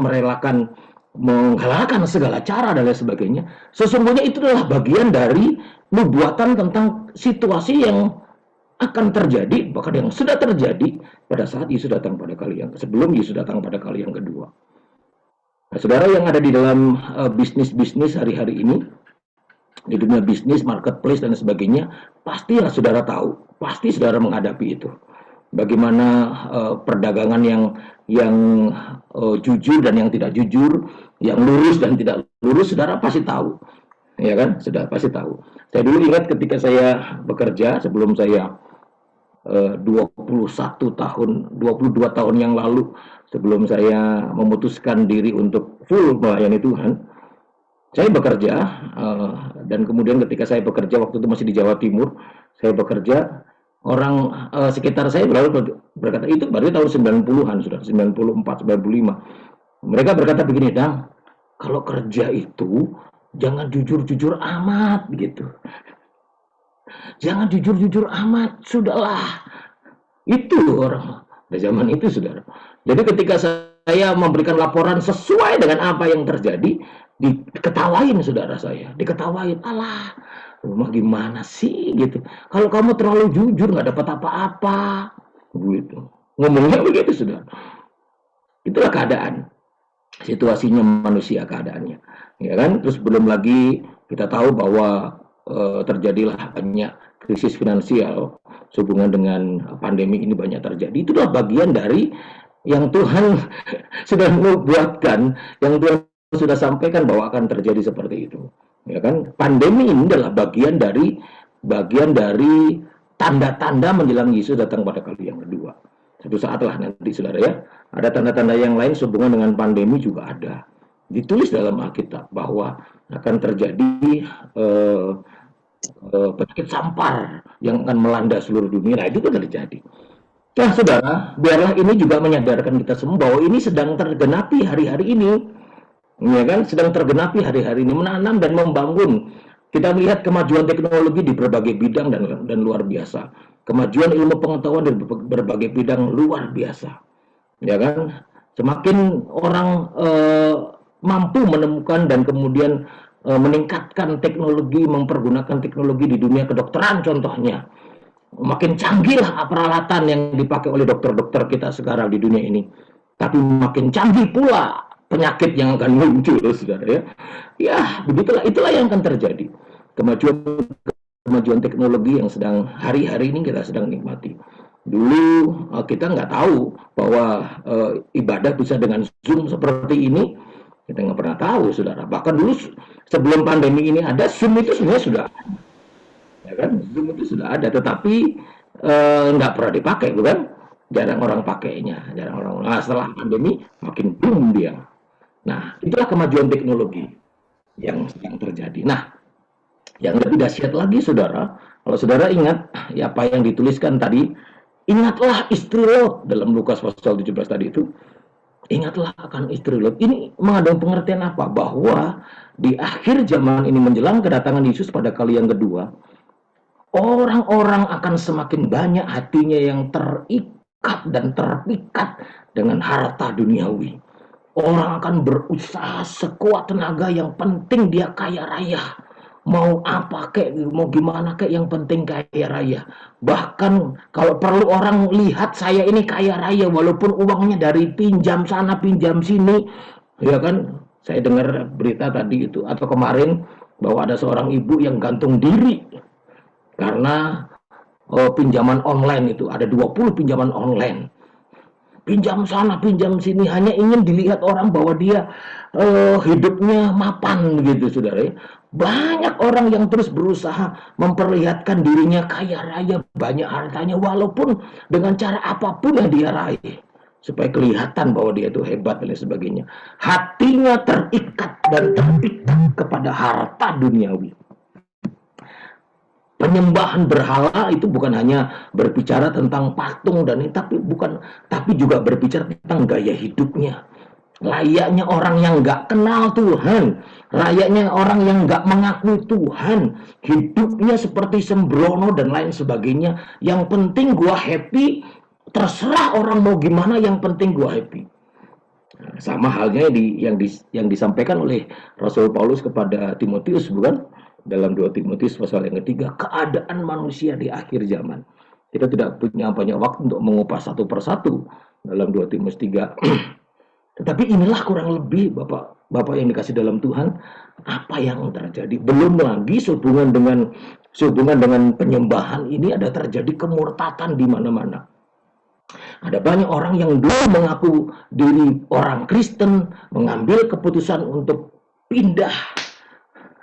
menghalalkan segala cara dan lain sebagainya. Sesungguhnya itu adalah bagian dari nubuatan tentang situasi yang akan terjadi, bahkan yang sudah terjadi pada saat Yesus datang pada kali yang sebelum Yesus datang pada kali yang kedua. Nah, saudara yang ada di dalam bisnis-bisnis hari-hari ini, di dunia bisnis, marketplace dan sebagainya, pastilah saudara tahu, pasti saudara menghadapi itu. Bagaimana perdagangan yang jujur dan yang tidak jujur, yang lurus dan tidak lurus, saudara pasti tahu, ya kan? Sudah pasti tahu. Saya dulu ingat ketika saya bekerja sebelum saya 22 tahun yang lalu, sebelum saya memutuskan diri untuk full melayani Tuhan, saya bekerja, dan kemudian ketika saya bekerja waktu itu masih di Jawa Timur, saya bekerja, orang sekitar saya berkata, itu baru tahun 90-an, sudah 94, 95. Mereka berkata begini, Dang, kalau kerja itu jangan jujur-jujur amat gitu. Jangan jujur-jujur amat, sudahlah. Itu orang pada zaman itu, saudara. Jadi ketika saya memberikan laporan sesuai dengan apa yang terjadi, diketawain saudara saya, diketawain. Alah, rumah gimana sih gitu. Kalau kamu terlalu jujur nggak dapat apa-apa, gitu. Ngomongnya begitu, saudara. Itulah keadaan, situasinya manusia, keadaannya, ya kan. Terus belum lagi kita tahu bahwa terjadilah banyak krisis finansial sehubungan dengan pandemi ini, banyak terjadi. Itulah bagian dari yang Tuhan sudah nubuatkan, yang Tuhan sudah sampaikan bahwa akan terjadi seperti itu, ya kan. Pandemi ini adalah bagian dari tanda-tanda menjelang Yesus datang pada kali yang kedua. Satu saat lah nanti, saudara, ya, ada tanda-tanda yang lain sehubungan dengan pandemi juga ada. Ditulis dalam Alkitab bahwa akan terjadi penyakit sampar yang akan melanda seluruh dunia. Nah, itu kan terjadi. Nah, saudara, biarlah ini juga menyadarkan kita semua bahwa ini sedang tergenapi hari-hari ini, ya kan, sedang tergenapi hari-hari ini, menanam dan membangun. Kita melihat kemajuan teknologi di berbagai bidang dan luar biasa, kemajuan ilmu pengetahuan di berbagai bidang luar biasa, ya kan. Semakin orang mampu menemukan dan kemudian meningkatkan teknologi, mempergunakan teknologi di dunia kedokteran contohnya, makin canggihlah peralatan yang dipakai oleh dokter-dokter kita sekarang di dunia ini. Tapi makin canggih pula penyakit yang akan muncul, saudara, ya. Ya, begitulah, itulah yang akan terjadi. Kemajuan teknologi yang sedang hari-hari ini kita sedang nikmati. Dulu kita nggak tahu bahwa ibadah bisa dengan Zoom seperti ini. Kita nggak pernah tahu, saudara. Bahkan dulu sebelum pandemi ini ada, Zoom itu sebenarnya sudah, ya kan, Zoom itu sudah ada, tetapi nggak pernah dipakai, bukan? Jarang orang pakainya, jarang orang. Nah, setelah pandemi makin boom dia. Nah, itulah kemajuan teknologi yang sedang terjadi. Nah, yang lebih dahsyat lagi, saudara, kalau saudara ingat ya apa yang dituliskan tadi, ingatlah istri Lot dalam Lukas pasal 17 tadi itu. Ingatlah akan istri Lot. Ini mengandung pengertian apa? Bahwa di akhir zaman ini menjelang kedatangan Yesus pada kali yang kedua, orang-orang akan semakin banyak hatinya yang terikat dan terpikat dengan harta duniawi. Orang akan berusaha sekuat tenaga, yang penting dia kaya raya. Mau apa kek, mau gimana kek, yang penting kaya raya. Bahkan kalau perlu orang lihat saya ini kaya raya, walaupun uangnya dari pinjam sana pinjam sini, ya kan. Saya dengar berita tadi itu atau kemarin bahwa ada seorang ibu yang gantung diri karena pinjaman online itu, ada 20 pinjaman online. Pinjam sana pinjam sini, hanya ingin dilihat orang bahwa dia hidupnya mapan begitu, saudara. Banyak orang yang terus berusaha memperlihatkan dirinya kaya raya, banyak hartanya, walaupun dengan cara apapun yang dia raih, supaya kelihatan bahwa dia itu hebat dan sebagainya. Hatinya terikat dan terpikat kepada harta duniawi. Penyembahan berhala itu bukan hanya berbicara tentang patung dan ini, tapi juga berbicara tentang gaya hidupnya. Layaknya orang yang nggak kenal Tuhan, layaknya orang yang nggak mengakui Tuhan, hidupnya seperti sembrono dan lain sebagainya. Yang penting gua happy, terserah orang mau gimana, yang penting gua happy. Nah, sama halnya yang disampaikan oleh Rasul Paulus kepada Timotius, bukan? Dalam 2 Timotius pasal yang ketiga, keadaan manusia di akhir zaman. Kita tidak punya banyak waktu untuk mengupas satu persatu dalam 2 Timotius 3. Tetapi inilah kurang lebih Bapak yang dikasih dalam Tuhan, apa yang terjadi. Belum lagi sehubungan dengan penyembahan ini ada terjadi kemurtatan di mana-mana. Ada banyak orang yang dulu mengaku diri orang Kristen, mengambil keputusan untuk pindah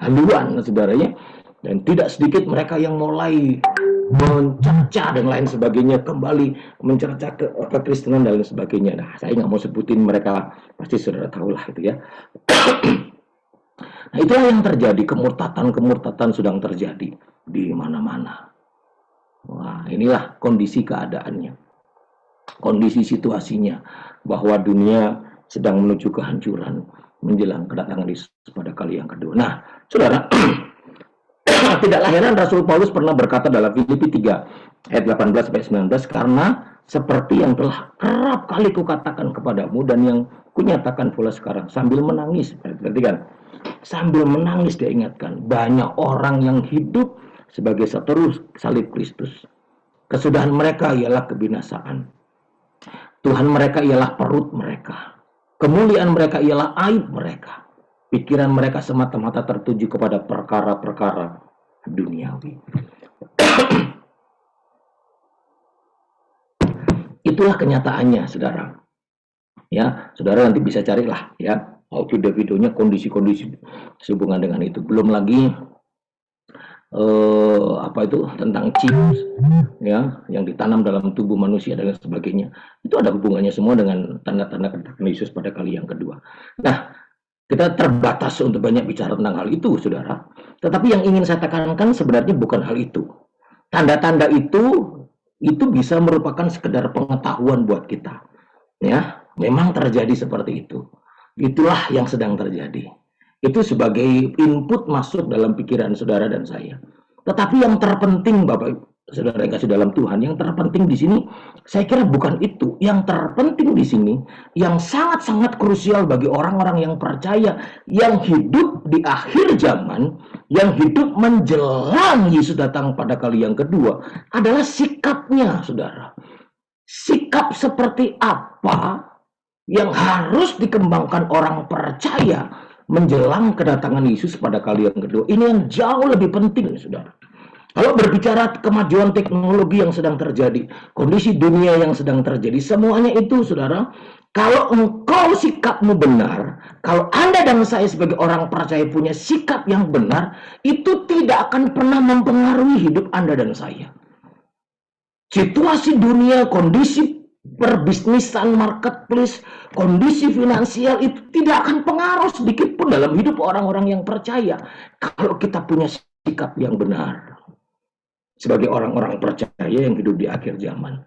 haluan, saudaranya, dan tidak sedikit mereka yang mulai mencerca dan lain sebagainya, kembali mencerca kekristenan dan lain sebagainya. Nah, saya nggak mau sebutin mereka, pasti saudara tahu lah itu ya. Nah, itulah yang terjadi, kemurtatan sedang terjadi di mana-mana. Wah, inilah kondisi keadaannya, kondisi situasinya, bahwa dunia sedang menuju kehancuran menjelang kedatangan Yesus pada kali yang kedua. Nah, saudara, tidaklah heran Rasul Paulus pernah berkata dalam Filipi 3 ayat 18-19, karena seperti yang telah kerap kali kukatakan kepadamu dan yang kunyatakan pula sekarang, sambil menangis. Perhatikan, sambil menangis dia ingatkan, banyak orang yang hidup sebagai seteru salib Kristus. Kesudahan mereka ialah kebinasaan. Tuhan mereka ialah perut mereka. Kemuliaan mereka ialah aib mereka. Pikiran mereka semata-mata tertuju kepada perkara-perkara duniawi. Itulah kenyataannya, saudara. Ya, saudara nanti bisa carilah ya video-videonya, kondisi-kondisi sehubungan dengan itu. Belum lagi tentang chips ya yang ditanam dalam tubuh manusia dan sebagainya. Itu ada hubungannya semua dengan tanda-tanda kedatangan Yesus pada kali yang kedua. Nah, kita terbatas untuk banyak bicara tentang hal itu, saudara. Tetapi yang ingin saya tekankan sebenarnya bukan hal itu. Tanda-tanda itu bisa merupakan sekedar pengetahuan buat kita. Ya, memang terjadi seperti itu. Itulah yang sedang terjadi. Itu sebagai input masuk dalam pikiran saudara dan saya. Tetapi yang terpenting, Bapak saudara yang kasih dalam Tuhan, yang terpenting di sini, saya kira bukan itu. Yang terpenting di sini, yang sangat-sangat krusial bagi orang-orang yang percaya, yang hidup di akhir zaman, yang hidup menjelang Yesus datang pada kali yang kedua, adalah sikapnya, saudara. Sikap seperti apa yang harus dikembangkan orang percaya menjelang kedatangan Yesus pada kali yang kedua. Ini yang jauh lebih penting, saudara. Kalau berbicara kemajuan teknologi yang sedang terjadi, kondisi dunia yang sedang terjadi, semuanya itu, saudara, kalau engkau sikapmu benar, kalau Anda dan saya sebagai orang percaya punya sikap yang benar, itu tidak akan pernah mempengaruhi hidup Anda dan saya. Situasi dunia, kondisi perbisnisan, marketplace, kondisi finansial itu tidak akan pengaruh sedikit pun dalam hidup orang-orang yang percaya kalau kita punya sikap yang benar sebagai orang-orang percaya yang hidup di akhir zaman.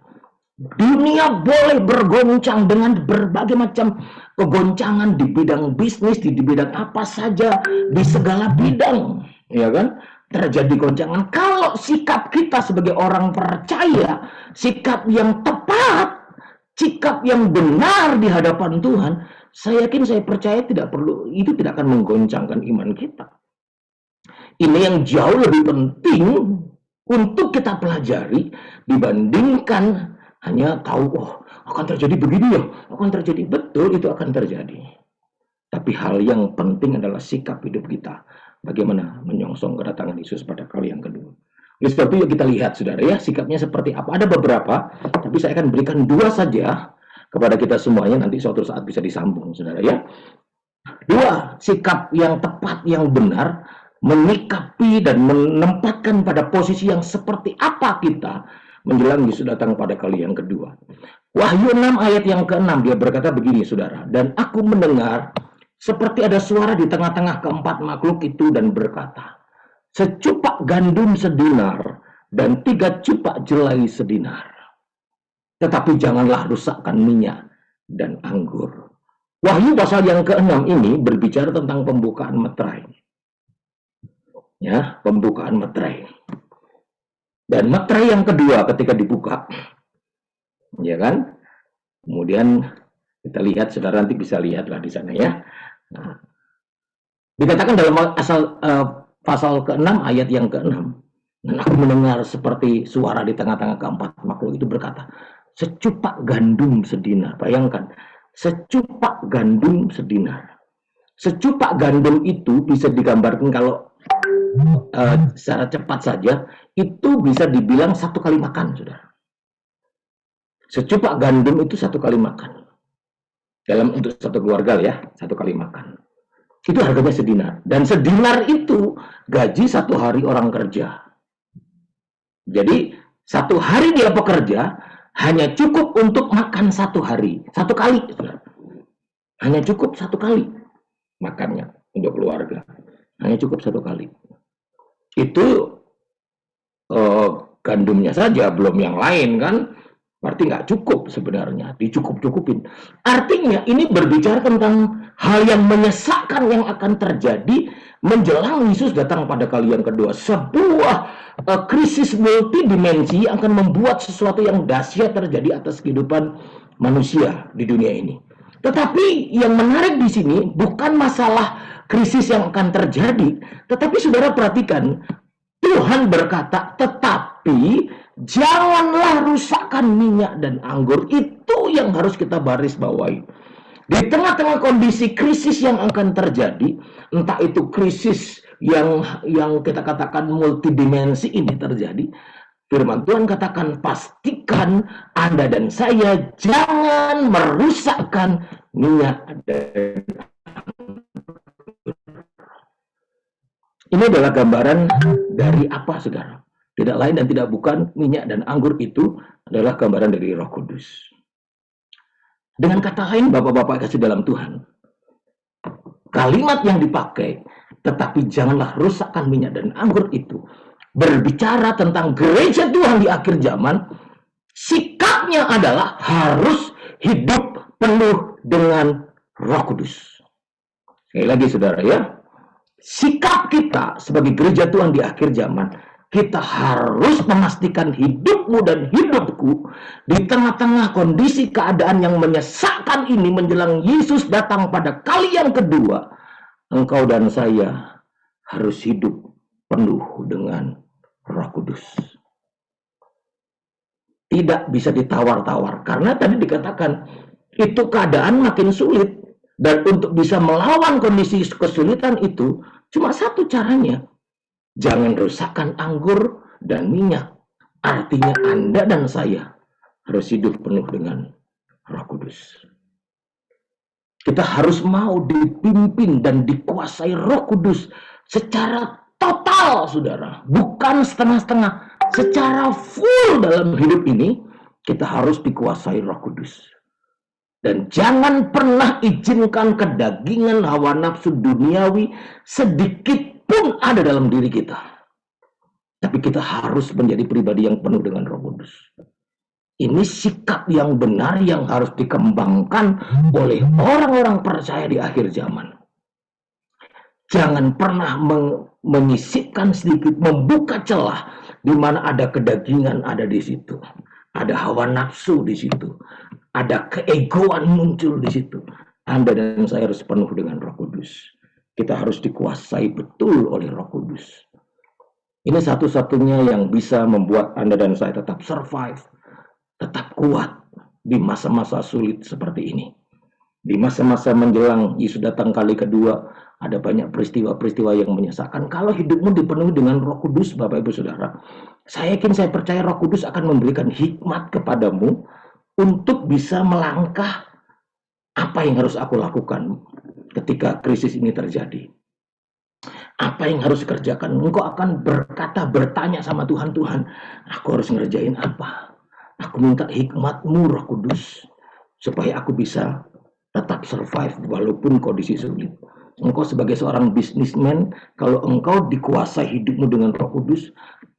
Dunia boleh bergoncang dengan berbagai macam kegoncangan di bidang bisnis, di bidang apa saja, di segala bidang, ya kan? Terjadi goncangan. Kalau sikap kita sebagai orang percaya, sikap yang tepat, sikap yang benar di hadapan Tuhan, saya yakin, saya percaya itu tidak akan menggoncangkan iman kita. Ini yang jauh lebih penting untuk kita pelajari dibandingkan hanya tahu, akan terjadi begini ya, akan terjadi, betul, itu akan terjadi. Tapi hal yang penting adalah sikap hidup kita, bagaimana menyongsong kedatangan Yesus pada kali yang kedua. Oleh sebab itu kita lihat, saudara ya, sikapnya seperti apa. Ada beberapa, tapi saya akan berikan 2 saja kepada kita semuanya, nanti suatu saat bisa disambung, saudara ya. 2, sikap yang tepat, yang benar, menyikapi dan menempatkan pada posisi yang seperti apa kita menjelang Yesus datang pada kali yang kedua. Wahyu 6 ayat yang ke-6, dia berkata begini, saudara, dan aku mendengar seperti ada suara di tengah-tengah keempat makhluk itu dan berkata, secupak gandum sedinar dan 3 cupak jelai sedinar. Tetapi janganlah rusakkan minyak dan anggur. Wahyu pasal yang ke-6 ini berbicara tentang pembukaan meterai. Ya, pembukaan meterai. Dan meterai yang kedua ketika dibuka, ya kan? Kemudian kita lihat, saudara nanti bisa lihatlah di sana ya. Nah, dikatakan dalam pasal ke-6 ayat yang ke-6, Dan aku mendengar seperti suara di tengah-tengah keempat makhluk itu berkata, secupak gandum sedinar. Bayangkan, secupak gandum sedinar. Secupak gandum itu bisa digambarkan kalau secara cepat saja, itu bisa dibilang 1 kali makan, saudara. Secupak gandum itu 1 kali makan. Dalam untuk satu keluarga ya, 1 kali makan. Itu harganya sedinar. Dan sedinar itu gaji 1 hari orang kerja. Jadi 1 hari dia bekerja hanya cukup untuk makan 1 hari, 1 kali. Saudara. Hanya cukup 1 kali makannya untuk keluarga. Hanya cukup 1 kali. Itu gandumnya saja, belum yang lain kan. Berarti nggak cukup sebenarnya, dicukup-cukupin. Artinya ini berbicara tentang hal yang menyesakkan yang akan terjadi menjelang Yesus datang pada kali yang kedua. Sebuah krisis multidimensi akan membuat sesuatu yang dahsyat terjadi atas kehidupan manusia di dunia ini. Tetapi yang menarik di sini bukan masalah krisis yang akan terjadi, tetapi saudara perhatikan, Tuhan berkata, tetapi janganlah rusakkan minyak dan anggur. Itu yang harus kita baris bawahi. Di tengah-tengah kondisi krisis yang akan terjadi, entah itu krisis yang kita katakan multidimensi ini terjadi, firman Tuhan katakan, pastikan Anda dan saya jangan merusakkan minyak dan ini adalah gambaran dari apa, saudara? Tidak lain dan tidak bukan, minyak dan anggur itu adalah gambaran dari Roh Kudus. Dengan kata lain, Bapak-bapak kasih dalam Tuhan, kalimat yang dipakai, tetapi janganlah rusakkan minyak dan anggur itu, berbicara tentang gereja Tuhan di akhir zaman, sikapnya adalah harus hidup penuh dengan Roh Kudus. Sekali lagi saudara ya, sikap kita sebagai gereja Tuhan di akhir zaman, kita harus memastikan hidupmu dan hidupku di tengah-tengah kondisi keadaan yang menyesakkan ini menjelang Yesus datang pada kali yang kedua. Engkau dan saya harus hidup penuh dengan Roh Kudus. Tidak bisa ditawar-tawar, karena tadi dikatakan itu keadaan makin sulit. Dan untuk bisa melawan kondisi kesulitan itu, cuma satu caranya. Jangan rusakkan anggur dan minyak. Artinya Anda dan saya harus hidup penuh dengan Roh Kudus. Kita harus mau dipimpin dan dikuasai Roh Kudus secara total, saudara. Bukan setengah-setengah. Secara full dalam hidup ini, kita harus dikuasai Roh Kudus. Dan jangan pernah izinkan kedagingan hawa nafsu duniawi sedikit pun ada dalam diri kita. Tapi kita harus menjadi pribadi yang penuh dengan Roh Kudus. Ini sikap yang benar yang harus dikembangkan oleh orang-orang percaya di akhir zaman. Jangan pernah menyisipkan sedikit, membuka celah di mana ada kedagingan ada di situ. Ada hawa nafsu di situ. Ada keegoan muncul di situ. Anda dan saya harus penuh dengan Roh Kudus. Kita harus dikuasai betul oleh Roh Kudus. Ini satu-satunya yang bisa membuat Anda dan saya tetap survive, tetap kuat di masa-masa sulit seperti ini. Di masa-masa menjelang Yesus datang kali kedua, ada banyak peristiwa-peristiwa yang menyesakkan. Kalau hidupmu dipenuhi dengan Roh Kudus, Bapak Ibu Saudara, saya yakin, saya percaya Roh Kudus akan memberikan hikmat kepadamu untuk bisa melangkah apa yang harus aku lakukan ketika krisis ini terjadi. Apa yang harus dikerjakan? Engkau akan bertanya sama Tuhan, Tuhan, aku harus ngerjain apa? Aku minta hikmat-Mu, Roh Kudus, supaya aku bisa tetap survive walaupun kondisi sulit. Engkau sebagai seorang bisnismen, kalau engkau dikuasai hidupmu dengan Roh Kudus,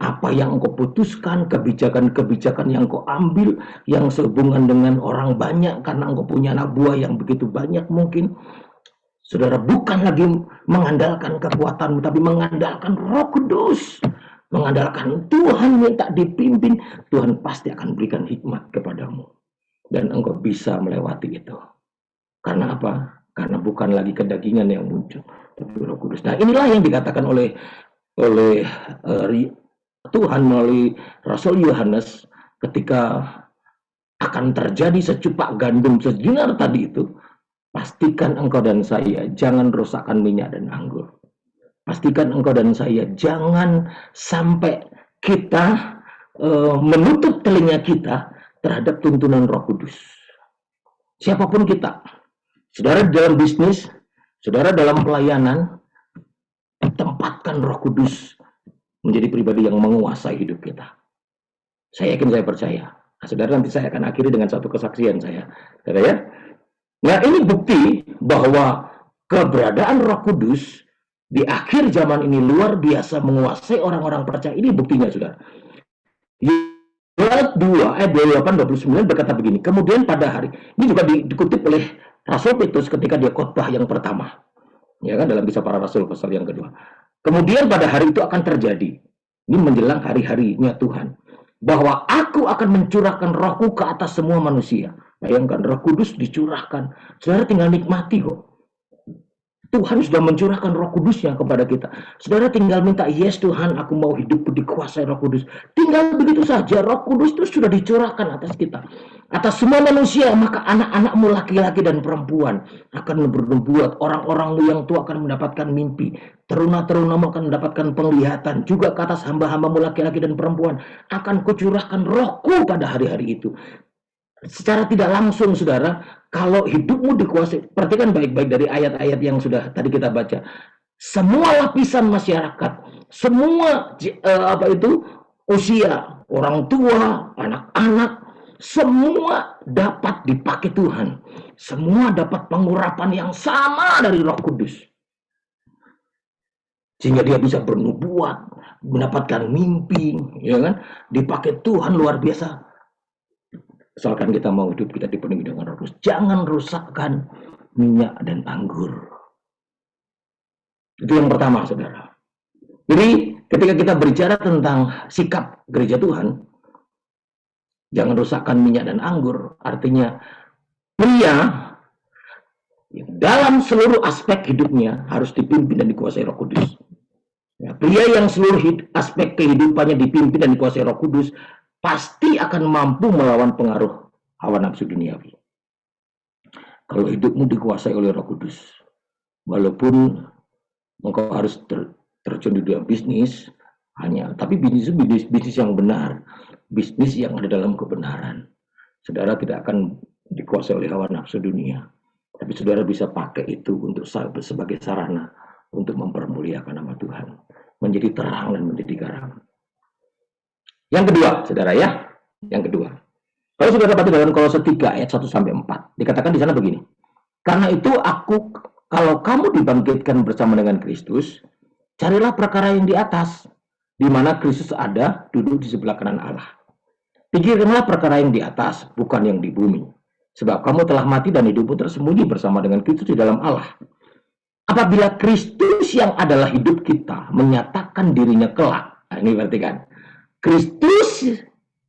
apa yang engkau putuskan, kebijakan-kebijakan yang engkau ambil, yang sehubungan dengan orang banyak, karena engkau punya anak buah yang begitu banyak mungkin, saudara, bukan lagi mengandalkan kekuatanmu, tapi mengandalkan Roh Kudus, mengandalkan Tuhan minta dipimpin, Tuhan pasti akan berikan hikmat kepadamu, dan engkau bisa melewati itu. Karena apa? Karena bukan lagi kedagingan yang muncul, tapi Roh Kudus. Nah, inilah yang dikatakan oleh Tuhan melalui Rasul Yohanes ketika akan terjadi secupak gandum sejenar tadi itu, pastikan engkau dan saya jangan rusakkan minyak dan anggur. Pastikan engkau dan saya jangan sampai kita menutup telinga kita terhadap tuntunan Roh Kudus. Siapapun kita, saudara dalam bisnis, saudara dalam pelayanan, tempatkan Roh Kudus menjadi pribadi yang menguasai hidup kita. Saya yakin, saya percaya. Nah, saudara, nanti saya akan akhiri dengan satu kesaksian saya. Saudara ya. Nah, ini bukti bahwa keberadaan Roh Kudus di akhir zaman ini luar biasa menguasai orang-orang percaya. Ini buktinya, saudara. Ayat 2, ayat 28-29 berkata begini. Kemudian pada hari, ini juga dikutip oleh Rasul Petrus ketika dia khotbah yang pertama. Ya kan, dalam Kisah Para Rasul pasal yang kedua. Kemudian pada hari itu akan terjadi. Ini menjelang hari-harinya Tuhan. Bahwa aku akan mencurahkan rohku ke atas semua manusia. Bayangkan, Roh Kudus dicurahkan. Saudara tinggal nikmati kok. Tuhan sudah mencurahkan Roh Kudusnya kepada kita. Saudara tinggal minta, yes Tuhan, aku mau hidup dikuasai Roh Kudus. Tinggal begitu saja, Roh Kudus itu sudah dicurahkan atas kita. Atas semua manusia, maka anak-anakmu laki-laki dan perempuan akan bernubuat. Orang-orangmu yang tua akan mendapatkan mimpi. Teruna-terunamu akan mendapatkan penglihatan. Juga ke atas hamba-hambamu laki-laki dan perempuan akan kucurahkan rohku pada hari-hari itu. Secara tidak langsung, saudara, kalau hidupmu dikuasai, perhatikan baik-baik dari ayat-ayat yang sudah tadi kita baca. Semua lapisan masyarakat, semua usia, orang tua, anak-anak, semua dapat dipakai Tuhan. Semua dapat pengurapan yang sama dari Roh Kudus. Sehingga dia bisa bernubuat, mendapatkan mimpi, ya kan? Dipakai Tuhan luar biasa. Asalkan kita mau hidup kita dipenuhi dengan Roh Kudus. Jangan rusakkan minyak dan anggur. Itu yang pertama, saudara. Jadi ketika kita berbicara tentang sikap gereja Tuhan, jangan rusakkan minyak dan anggur. Artinya pria dalam seluruh aspek hidupnya harus dipimpin dan dikuasai Roh Kudus. Ya, pria yang seluruh aspek kehidupannya dipimpin dan dikuasai Roh Kudus pasti akan mampu melawan pengaruh hawa nafsu duniawi. Kalau hidupmu dikuasai oleh Roh Kudus, walaupun engkau harus terjun di dalam bisnis, tapi bisnis itu bisnis yang benar, bisnis yang ada dalam kebenaran. Saudara tidak akan dikuasai oleh hawa nafsu dunia, tapi saudara bisa pakai itu untuk sebagai sarana untuk mempermuliakan nama Tuhan, menjadi terang dan menjadi garam. Yang kedua, saudara ya, yang kedua. Kalau saudara baca dalam Kolose 3 ayat 1-4, dikatakan di sana begini. Karena itu kalau kamu dibangkitkan bersama dengan Kristus, carilah perkara yang di atas, di mana Kristus ada, duduk di sebelah kanan Allah. Pikirkanlah perkara yang di atas, bukan yang di bumi. Sebab kamu telah mati dan hidupmu tersembunyi bersama dengan Kristus di dalam Allah. Apabila Kristus yang adalah hidup kita menyatakan dirinya kelak, nah ini berarti kan, Kristus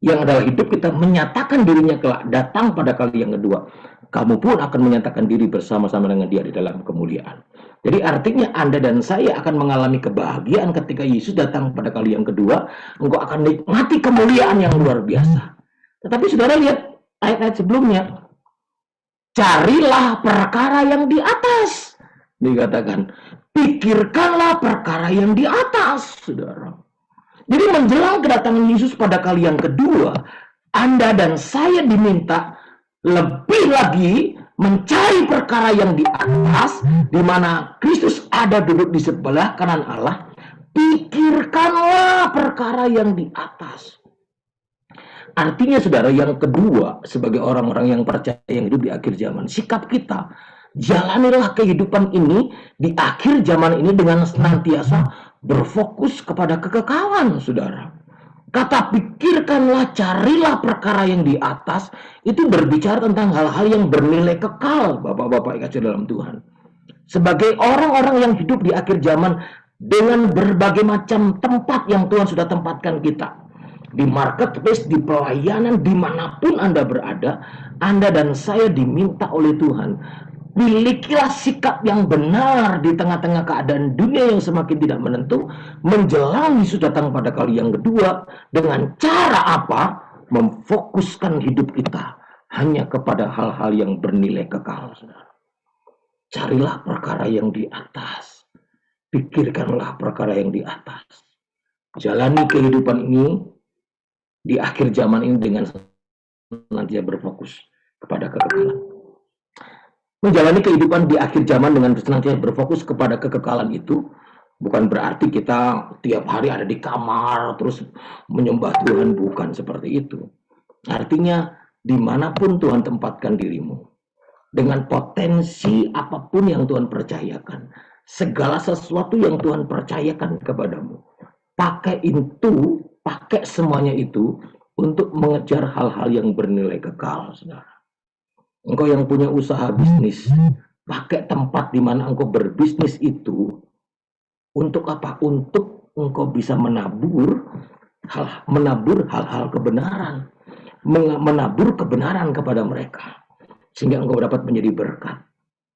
yang adalah hidup kita menyatakan dirinya kelak datang pada kali yang kedua, kamu pun akan menyatakan diri bersama-sama dengan dia di dalam kemuliaan. Jadi artinya Anda dan saya akan mengalami kebahagiaan ketika Yesus datang pada kali yang kedua. Engkau akan nikmati kemuliaan yang luar biasa. Tetapi saudara lihat ayat-ayat sebelumnya. Carilah perkara yang di atas. Dikatakan, pikirkanlah perkara yang di atas, saudara. Jadi menjelang kedatangan Yesus pada kali yang kedua, Anda dan saya diminta lebih lagi mencari perkara yang di atas, di mana Kristus ada duduk di sebelah kanan Allah. Pikirkanlah perkara yang di atas. Artinya saudara, yang kedua, sebagai orang-orang yang percaya yang hidup di akhir zaman, sikap kita, jalanilah kehidupan ini di akhir zaman ini dengan senantiasa berfokus kepada kekekalan, saudara. Kata pikirkanlah, carilah perkara yang di atas, itu berbicara tentang hal-hal yang bernilai kekal, Bapak-bapak yang kasih dalam Tuhan. Sebagai orang-orang yang hidup di akhir zaman dengan berbagai macam tempat yang Tuhan sudah tempatkan kita. Di marketplace, di pelayanan, dimanapun Anda berada, Anda dan saya diminta oleh Tuhan Milikilah sikap yang benar di tengah-tengah keadaan dunia yang semakin tidak menentu, menjelang Yesus datang pada kali yang kedua. Dengan cara apa? Memfokuskan hidup kita hanya kepada hal-hal yang bernilai kekal, saudara. Carilah perkara yang di atas. Pikirkanlah perkara yang di atas. Jalani kehidupan ini di akhir zaman ini dengan senantiasa berfokus kepada kekekalan. Menjalani kehidupan di akhir zaman dengan senantiasa berfokus kepada kekekalan itu bukan berarti kita tiap hari ada di kamar terus menyembah Tuhan, bukan seperti itu. Artinya dimanapun Tuhan tempatkan dirimu, dengan potensi apapun yang Tuhan percayakan, segala sesuatu yang Tuhan percayakan kepadamu, pakai semuanya itu untuk mengejar hal-hal yang bernilai kekal, saudara. Engkau yang punya usaha bisnis, pakai tempat di mana engkau berbisnis itu untuk apa? Untuk engkau bisa menabur hal-hal kebenaran, menabur kebenaran kepada mereka, sehingga engkau dapat menjadi berkat.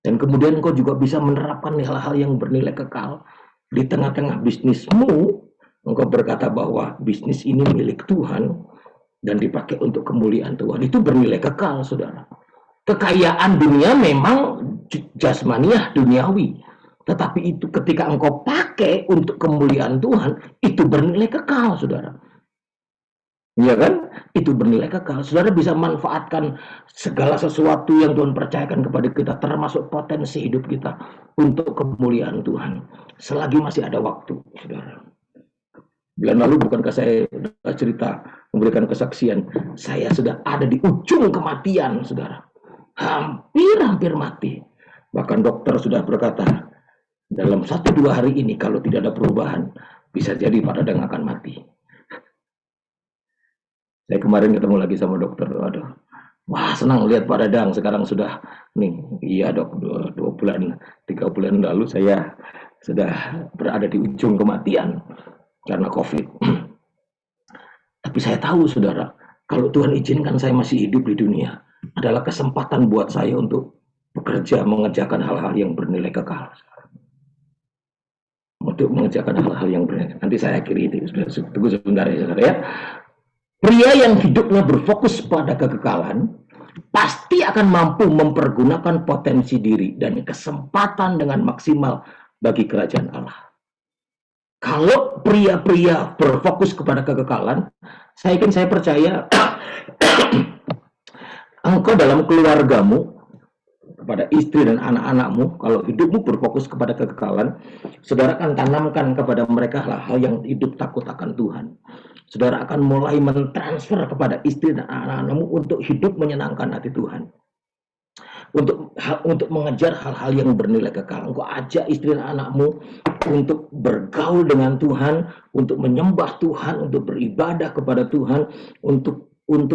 Dan kemudian engkau juga bisa menerapkan hal-hal yang bernilai kekal di tengah-tengah bisnismu. Engkau berkata bahwa bisnis ini milik Tuhan dan dipakai untuk kemuliaan Tuhan. Itu bernilai kekal, saudara. Kekayaan dunia memang jasmaniah, duniawi. Tetapi itu ketika engkau pakai untuk kemuliaan Tuhan, itu bernilai kekal, saudara. Iya kan? Itu bernilai kekal. Saudara bisa manfaatkan segala sesuatu yang Tuhan percayakan kepada kita, termasuk potensi hidup kita untuk kemuliaan Tuhan. Selagi masih ada waktu, saudara. Bulan lalu bukankah saya cerita, memberikan kesaksian, saya sudah ada di ujung kematian, saudara. Hampir mati. Bahkan dokter sudah berkata, dalam 1-2 hari ini kalau tidak ada perubahan, bisa jadi Pak Dadang akan mati. Saya kemarin ketemu lagi sama dokter, aduh, wah senang lihat Pak Dadang sekarang sudah, nih, iya dok, 2 bulan, 3 bulan lalu saya sudah berada di ujung kematian karena COVID. Tapi saya tahu, saudara, kalau Tuhan izinkan saya masih hidup di dunia, adalah kesempatan buat saya untuk bekerja mengerjakan hal-hal yang bernilai kekal. Untuk mengerjakan hal-hal yang bernilai. Nanti saya akhiri itu. Tunggu sebentar ya, saudara ya. Pria yang hidupnya berfokus pada kekekalan pasti akan mampu mempergunakan potensi diri dan kesempatan dengan maksimal bagi kerajaan Allah. Kalau pria-pria berfokus kepada kekekalan, saya percaya engkau dalam keluargamu, kepada istri dan anak-anakmu, kalau hidupmu berfokus kepada kekekalan, saudara akan tanamkan kepada mereka hal-hal yang hidup takut akan Tuhan. Saudara akan mulai mentransfer kepada istri dan anak-anakmu untuk hidup menyenangkan hati Tuhan. Untuk mengejar hal-hal yang bernilai kekal. Engkau ajak istri dan anakmu untuk bergaul dengan Tuhan, untuk menyembah Tuhan, untuk beribadah kepada Tuhan, untuk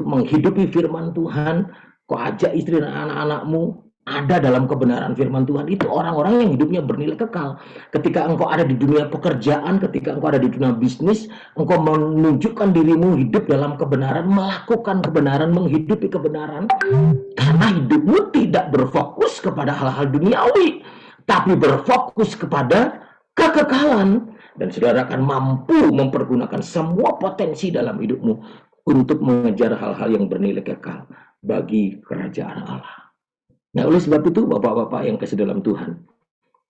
menghidupi firman Tuhan. Kau ajak istri dan anak-anakmu ada dalam kebenaran firman Tuhan. Itu orang-orang yang hidupnya bernilai kekal. Ketika engkau ada di dunia pekerjaan, ketika engkau ada di dunia bisnis, engkau menunjukkan dirimu hidup dalam kebenaran, melakukan kebenaran, menghidupi kebenaran. Karena hidupmu tidak berfokus kepada hal-hal duniawi, tapi berfokus kepada kekekalan. Dan saudara akan mampu mempergunakan semua potensi dalam hidupmu untuk mengejar hal-hal yang bernilai kekal bagi kerajaan Allah. Nah, oleh sebab itu, bapak-bapak yang kasih dalam Tuhan,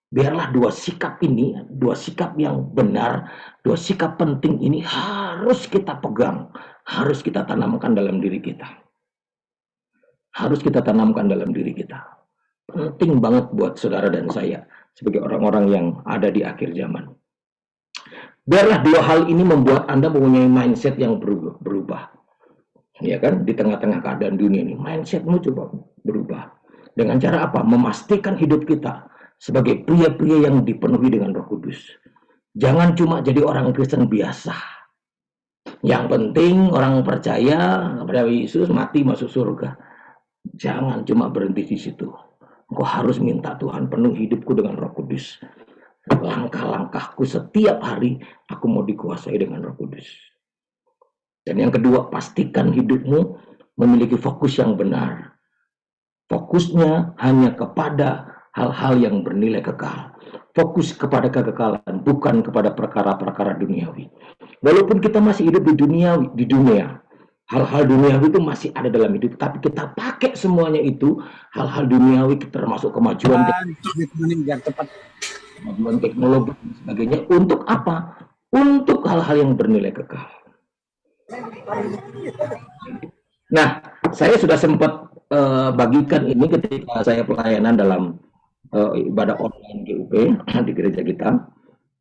biarlah 2 sikap ini, 2 sikap yang benar, 2 sikap penting ini harus kita pegang, harus kita tanamkan dalam diri kita. Harus kita tanamkan dalam diri kita. Penting banget buat saudara dan saya, sebagai orang-orang yang ada di akhir zaman. Biarlah 2 hal ini membuat Anda mempunyai mindset yang berubah. Ya kan, di tengah-tengah keadaan dunia ini, mindsetmu coba berubah. Dengan cara apa? Memastikan hidup kita sebagai pria-pria yang dipenuhi dengan Roh Kudus. Jangan cuma jadi orang Kristen biasa. Yang penting orang percaya kepada Yesus mati masuk surga. Jangan cuma berhenti di situ. Engkau harus minta Tuhan penuh hidupku dengan Roh Kudus. Langkah-langkahku setiap hari aku mau dikuasai dengan Roh Kudus. Dan yang kedua, pastikan hidupmu memiliki fokus yang benar. Fokusnya hanya kepada hal-hal yang bernilai kekal. Fokus kepada kekekalan, bukan kepada perkara-perkara duniawi. Walaupun kita masih hidup di dunia, hal-hal duniawi itu masih ada dalam hidup, tapi kita pakai semuanya itu, hal-hal duniawi termasuk kemajuan teknologi dan sebagainya, untuk apa? Untuk hal-hal yang bernilai kekal. Nah, saya sudah sempat bagikan ini ketika saya pelayanan dalam ibadah online GUP di gereja kita.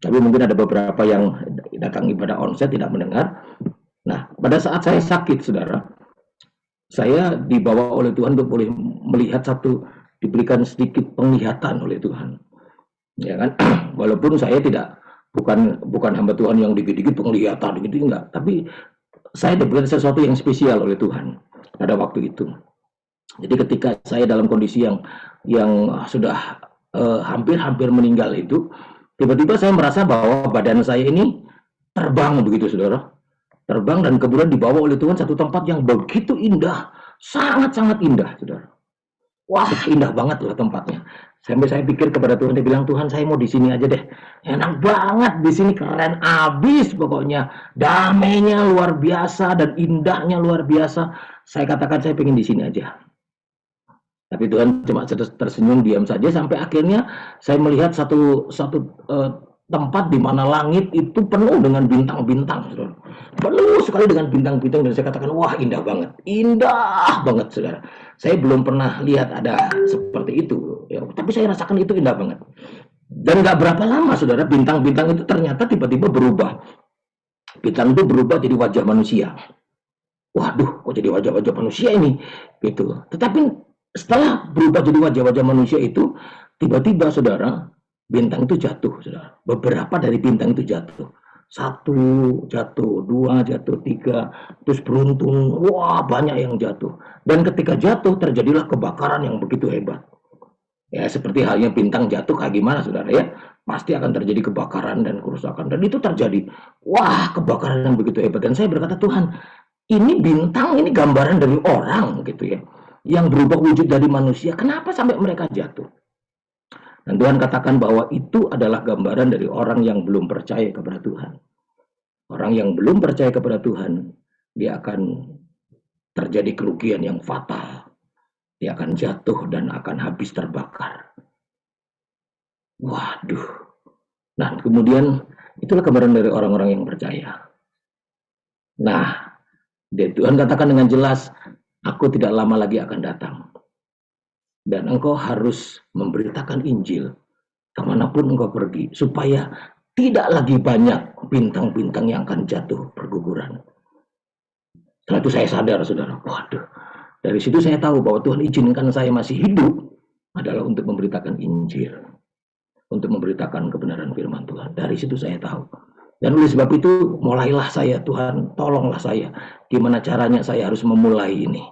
Tapi mungkin ada beberapa yang datang ibadah onsite tidak mendengar. Nah, pada saat saya sakit, saudara, saya dibawa oleh Tuhan untuk boleh melihat diberikan sedikit penglihatan oleh Tuhan. Ya kan? Walaupun saya bukan hamba Tuhan yang dikit-dikit penglihatan, gitu enggak. Tapi saya diberikan sesuatu yang spesial oleh Tuhan pada waktu itu. Jadi ketika saya dalam kondisi yang sudah hampir meninggal itu, tiba-tiba saya merasa bahwa badan saya ini terbang begitu, saudara. Terbang dan kemudian dibawa oleh Tuhan satu tempat yang begitu indah, sangat-sangat indah, saudara. Wah, indah banget lah tempatnya. Sampai saya pikir kepada Tuhan, dia bilang, Tuhan, saya mau di sini aja deh. Enak banget di sini, keren abis pokoknya. Damainya luar biasa dan indahnya luar biasa. Saya katakan saya pengen di sini aja. Tapi Tuhan cuma tersenyum, diam saja, sampai akhirnya saya melihat satu tempat di mana langit itu penuh dengan bintang-bintang, saudara. Penuh sekali dengan bintang-bintang, dan saya katakan, wah, indah banget, saudara. Saya belum pernah lihat ada seperti itu, ya, tapi saya rasakan itu indah banget. Dan nggak berapa lama, saudara, bintang-bintang itu ternyata tiba-tiba berubah. Bintang itu berubah jadi wajah manusia. Waduh, kok jadi wajah-wajah manusia ini? Gitu. Tetapi setelah berubah jadi wajah-wajah manusia itu, tiba-tiba, saudara, bintang itu jatuh, saudara. Beberapa dari bintang itu jatuh. 1 jatuh, 2 jatuh, 3, terus beruntun, wah, banyak yang jatuh. Dan ketika jatuh, terjadilah kebakaran yang begitu hebat. Ya, seperti halnya bintang jatuh, kayak gimana, saudara, ya? Pasti akan terjadi kebakaran dan kerusakan. Dan itu terjadi. Wah, kebakaran yang begitu hebat. Dan saya berkata, Tuhan, ini bintang, ini gambaran dari orang, gitu ya, yang berubah wujud dari manusia. Kenapa sampai mereka jatuh? Dan Tuhan katakan bahwa itu adalah gambaran dari orang yang belum percaya kepada Tuhan. Orang yang belum percaya kepada Tuhan, dia akan terjadi kerugian yang fatal. Dia akan jatuh dan akan habis terbakar. Waduh. Nah, kemudian itulah gambaran dari orang-orang yang percaya. Nah, Tuhan katakan dengan jelas, aku tidak lama lagi akan datang. Dan engkau harus memberitakan Injil kemanapun engkau pergi, supaya tidak lagi banyak bintang-bintang yang akan jatuh berguguran. Setelah itu saya sadar, saudara, waduh, dari situ saya tahu bahwa Tuhan izinkan saya masih hidup adalah untuk memberitakan Injil, untuk memberitakan kebenaran firman Tuhan. Dari situ saya tahu. Dan oleh sebab itu, mulailah saya, Tuhan, tolonglah saya, gimana caranya saya harus memulai ini.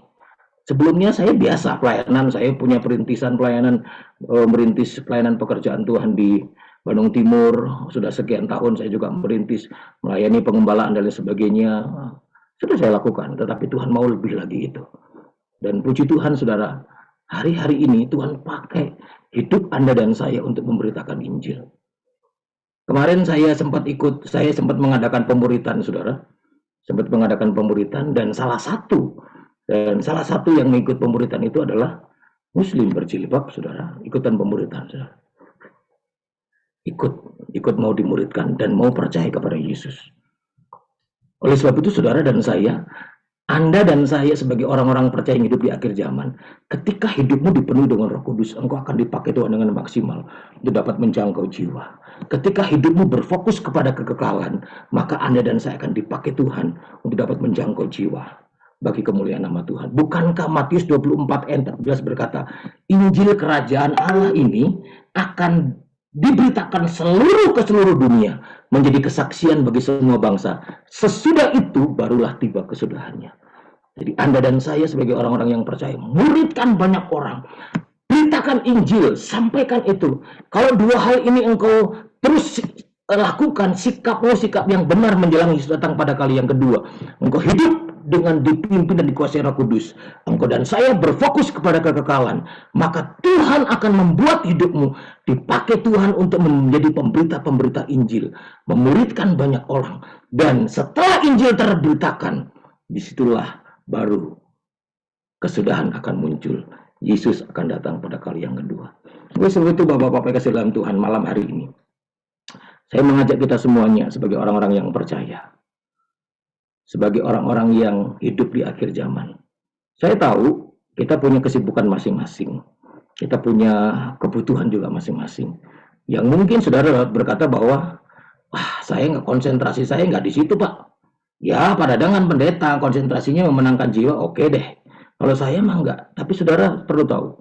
Sebelumnya saya biasa pelayanan, saya punya perintisan pelayanan, merintis pelayanan pekerjaan Tuhan di Bandung Timur. Sudah sekian tahun saya juga merintis, melayani pengembalaan dan lain sebagainya. Sudah saya lakukan, tetapi Tuhan mau lebih lagi itu. Dan puji Tuhan, saudara, hari-hari ini Tuhan pakai hidup Anda dan saya untuk memberitakan Injil. Kemarin saya sempat mengadakan pemuritan, saudara. Sempat mengadakan pemuritan, dan salah satu yang mengikut pemuritan itu adalah Muslim berjilbab, saudara. Ikutan pemuritan, saudara. Ikut mau dimuridkan dan mau percaya kepada Yesus. Oleh sebab itu, saudara dan saya, Anda dan saya sebagai orang-orang percaya yang hidup di akhir zaman, ketika hidupmu dipenuhi dengan Roh Kudus, engkau akan dipakai Tuhan dengan maksimal untuk dapat menjangkau jiwa. Ketika hidupmu berfokus kepada kekekalan, maka Anda dan saya akan dipakai Tuhan untuk dapat menjangkau jiwa bagi kemuliaan nama Tuhan. Bukankah Matius 24 ayat 14 berkata, Injil kerajaan Allah ini akan diberitakan ke seluruh dunia, menjadi kesaksian bagi semua bangsa. Sesudah itu barulah tiba kesudahannya. Jadi Anda dan saya sebagai orang-orang yang percaya, muridkan banyak orang, beritakan Injil, sampaikan itu. Kalau dua hal ini engkau terus lakukan, sikap yang benar menjelang Yesus datang pada kali yang kedua, engkau hidup dengan dipimpin dan dikuasai Roh Kudus, engkau dan saya berfokus kepada kekekalan, maka Tuhan akan membuat hidupmu dipakai Tuhan untuk menjadi pemberita-pemberita Injil, memuridkan banyak orang. Dan setelah Injil terberitakan, disitulah baru kesudahan akan muncul. Yesus akan datang pada kali yang kedua. Sebab itu Bapak-Bapak kasih dalam Tuhan, malam hari ini saya mengajak kita semuanya sebagai orang-orang yang percaya, sebagai orang-orang yang hidup di akhir zaman. Saya tahu kita punya kesibukan masing-masing, kita punya kebutuhan juga masing-masing. Yang mungkin saudara berkata bahwa, saya nggak konsentrasi, saya nggak di situ Pak. Ya, pada dengan pendeta konsentrasinya memenangkan jiwa, oke deh. Kalau saya mah enggak. Tapi saudara perlu tahu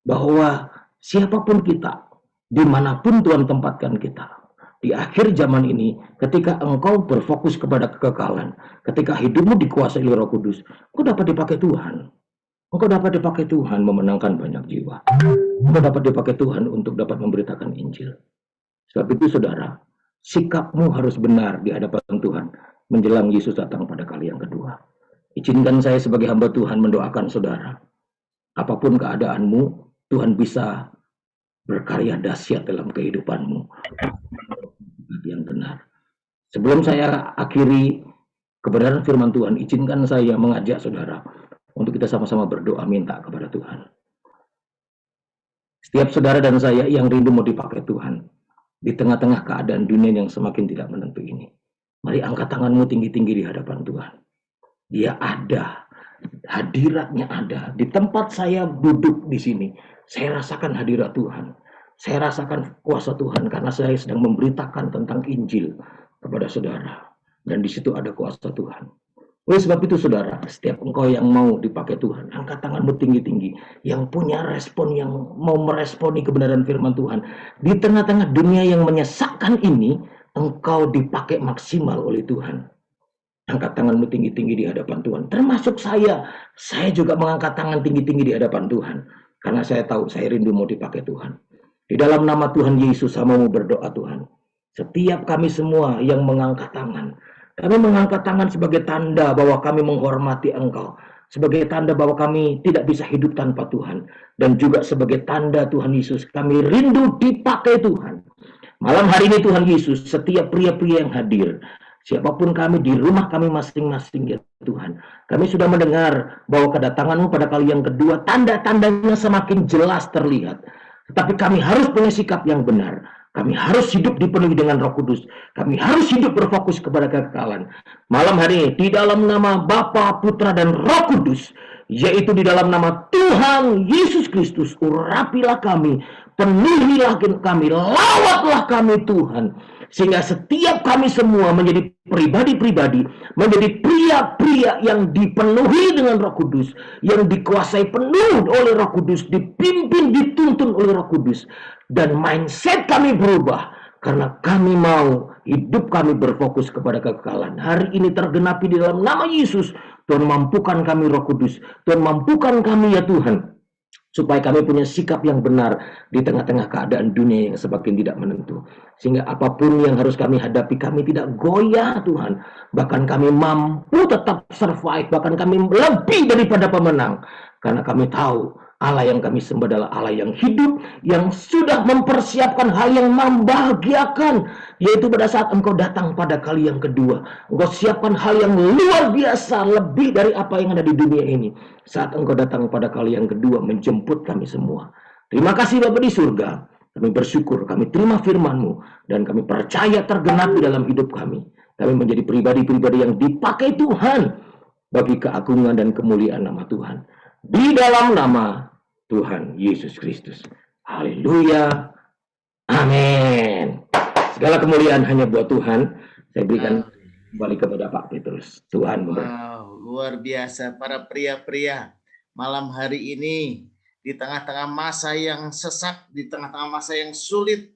bahwa siapapun kita, dimanapun Tuhan tempatkan kita, di akhir zaman ini, ketika engkau berfokus kepada kekekalan, ketika hidupmu dikuasai oleh Roh Kudus, engkau dapat dipakai Tuhan. Engkau dapat dipakai Tuhan memenangkan banyak jiwa. Engkau dapat dipakai Tuhan untuk dapat memberitakan Injil. Sebab itu saudara, sikapmu harus benar di hadapan Tuhan menjelang Yesus datang pada kali yang kedua. Izinkan saya sebagai hamba Tuhan mendoakan saudara. Apapun keadaanmu, Tuhan bisa berkarya dahsyat dalam kehidupanmu. Yang benar. Sebelum saya akhiri kebenaran firman Tuhan, izinkan saya mengajak saudara untuk kita sama-sama berdoa minta kepada Tuhan. Setiap saudara dan saya yang rindu mau dipakai Tuhan di tengah-tengah keadaan dunia yang semakin tidak menentu ini, mari angkat tanganmu tinggi-tinggi di hadapan Tuhan. Dia ada, hadiratnya ada. Di tempat saya duduk di sini, saya rasakan hadirat Tuhan. Saya rasakan kuasa Tuhan karena saya sedang memberitakan tentang Injil kepada saudara. Dan di situ ada kuasa Tuhan. Oleh sebab itu saudara, setiap engkau yang mau dipakai Tuhan, angkat tanganmu tinggi-tinggi. Yang punya respon, yang mau meresponi kebenaran firman Tuhan. Di tengah-tengah dunia yang menyesakkan ini, engkau dipakai maksimal oleh Tuhan. Angkat tanganmu tinggi-tinggi di hadapan Tuhan. Termasuk saya juga mengangkat tangan tinggi-tinggi di hadapan Tuhan. Karena saya tahu saya rindu mau dipakai Tuhan. Di dalam nama Tuhan Yesus, saya mau berdoa Tuhan. Setiap kami semua yang mengangkat tangan, kami mengangkat tangan sebagai tanda bahwa kami menghormati Engkau. Sebagai tanda bahwa kami tidak bisa hidup tanpa Tuhan. Dan juga sebagai tanda Tuhan Yesus, kami rindu dipakai Tuhan. Malam hari ini Tuhan Yesus, setiap pria-pria yang hadir, siapapun kami di rumah kami masing-masing ya Tuhan. Kami sudah mendengar bahwa kedatangan-Mu pada kali yang kedua, tanda-tandanya semakin jelas terlihat. Tetapi kami harus punya sikap yang benar. Kami harus hidup dipenuhi dengan Roh Kudus. Kami harus hidup berfokus kepada kekekalan. Malam hari ini, di dalam nama Bapa, Putra, dan Roh Kudus, yaitu di dalam nama Tuhan Yesus Kristus, urapilah kami, penuhilah kami, lawatlah kami Tuhan. Sehingga setiap kami semua menjadi pribadi-pribadi, menjadi pria-pria yang dipenuhi dengan Roh Kudus, yang dikuasai penuh oleh Roh Kudus, dipimpin, dituntun oleh Roh Kudus. Dan mindset kami berubah, karena kami mau hidup kami berfokus kepada kekekalan. Hari ini tergenapi di dalam nama Yesus. Tuhan mampukan kami Roh Kudus, Tuhan mampukan kami ya Tuhan, supaya kami punya sikap yang benar di tengah-tengah keadaan dunia yang semakin tidak menentu. Sehingga apapun yang harus kami hadapi, kami tidak goyah Tuhan. Bahkan kami mampu tetap survive, bahkan kami lebih daripada pemenang. Karena kami tahu Allah yang kami sembah adalah Allah yang hidup, yang sudah mempersiapkan hal yang membahagiakan, yaitu pada saat Engkau datang pada kali yang kedua. Engkau siapkan hal yang luar biasa, lebih dari apa yang ada di dunia ini. Saat Engkau datang pada kali yang kedua, menjemput kami semua. Terima kasih Bapa di surga. Kami bersyukur, kami terima firman-Mu, dan kami percaya tergenapi dalam hidup kami. Kami menjadi pribadi-pribadi yang dipakai Tuhan bagi keagungan dan kemuliaan nama Tuhan. Di dalam nama Tuhan Yesus Kristus. Haleluya. Amin. Segala kemuliaan hanya buat Tuhan. Saya berikan kembali kepada Pak Petrus. Tuhan memberkati. Wow, luar biasa para pria-pria malam hari ini di tengah-tengah masa yang sesak, di tengah-tengah masa yang sulit.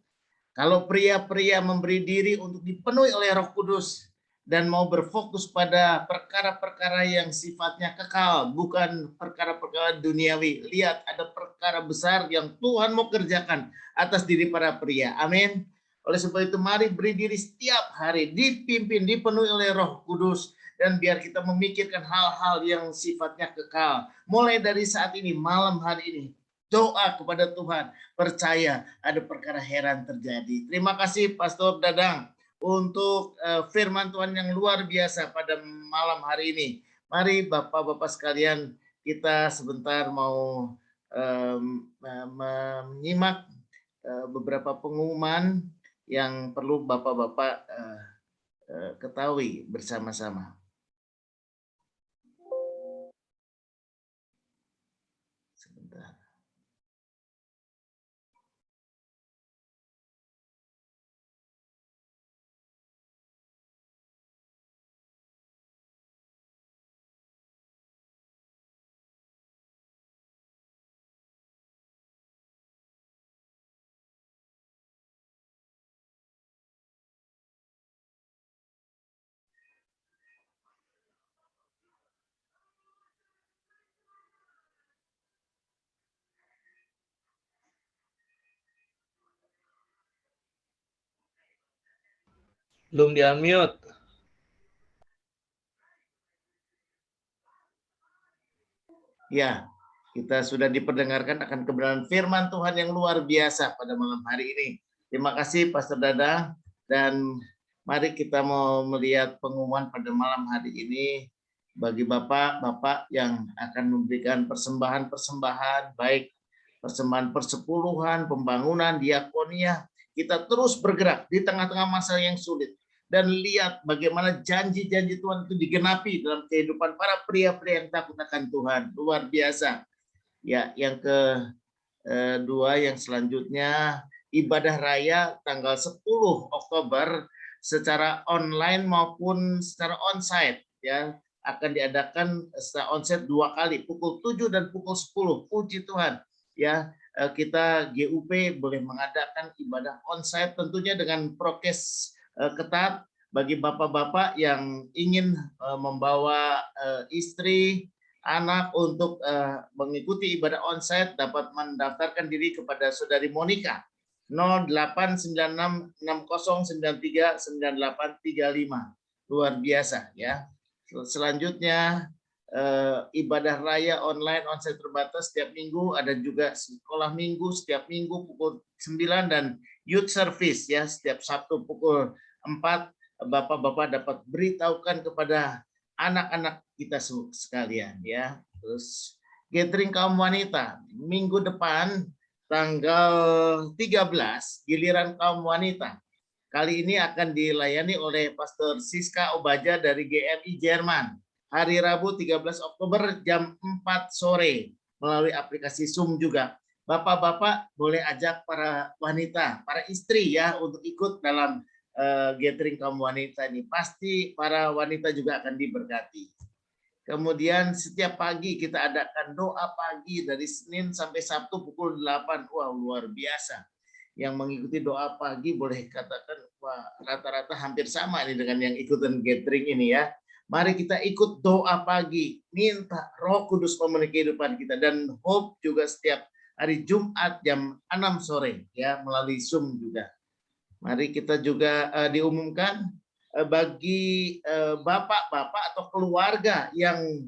Kalau pria-pria memberi diri untuk dipenuhi oleh Roh Kudus dan mau berfokus pada perkara-perkara yang sifatnya kekal, bukan perkara-perkara duniawi. Lihat, ada perkara besar yang Tuhan mau kerjakan atas diri para pria. Amin. Oleh sebab itu mari beri diri setiap hari dipimpin, dipenuhi oleh Roh Kudus, dan biar kita memikirkan hal-hal yang sifatnya kekal. Mulai dari saat ini, malam hari ini, doa kepada Tuhan, percaya ada perkara heran terjadi. Terima kasih Pastor Dadang untuk firman Tuhan yang luar biasa pada malam hari ini. Mari Bapak-Bapak sekalian, kita sebentar mau menyimak beberapa pengumuman yang perlu Bapak-Bapak ketahui bersama-sama. Sebentar. Belum di-unmute. Ya, kita sudah diperdengarkan akan kebenaran firman Tuhan yang luar biasa pada malam hari ini. Terima kasih Pastor Dadang, dan mari kita mau melihat pengumuman pada malam hari ini bagi Bapak-Bapak yang akan memberikan persembahan-persembahan, baik persembahan persepuluhan, pembangunan, diakonia. Kita terus bergerak di tengah-tengah masa yang sulit. Dan lihat bagaimana janji-janji Tuhan itu digenapi dalam kehidupan para pria-pria yang takut akan Tuhan. Luar biasa. Ya, yang kedua, yang selanjutnya, ibadah raya tanggal 10 Oktober secara online maupun secara onsite, ya, akan diadakan secara onsite 2 kali, pukul 7 dan pukul 10. Puji Tuhan. Ya, kita GUP boleh mengadakan ibadah onsite tentunya dengan prokes ketat. Bagi bapak-bapak yang ingin membawa istri, anak untuk mengikuti ibadah onsite, dapat mendaftarkan diri kepada Saudari Monica 089660939835. Luar biasa, ya. Selanjutnya ibadah raya online onsite terbatas setiap minggu, ada juga sekolah minggu setiap minggu pukul 9, dan youth service, ya, setiap Sabtu pukul 4. Bapak-bapak dapat beritahukan kepada anak-anak kita sekalian, ya. Terus gathering kaum wanita minggu depan tanggal 13, giliran kaum wanita. Kali ini akan dilayani oleh Pastor Siska Obaja dari GRI Jerman. Hari Rabu 13 Oktober jam 4 sore melalui aplikasi Zoom juga. Bapak-bapak boleh ajak para wanita, para istri, ya, untuk ikut dalam gathering kaum wanita ini. Pasti para wanita juga akan diberkati. Kemudian setiap pagi kita adakan doa pagi dari Senin sampai Sabtu pukul 8. Wah, luar biasa. Yang mengikuti doa pagi boleh katakan, wah, rata-rata hampir sama ini dengan yang ikutan gathering ini, ya. Mari kita ikut doa pagi, minta Roh Kudus memenuhi kehidupan kita, dan Hope juga setiap hari Jumat jam 6 sore, ya, melalui Zoom juga. Mari kita juga diumumkan bagi bapak-bapak atau keluarga yang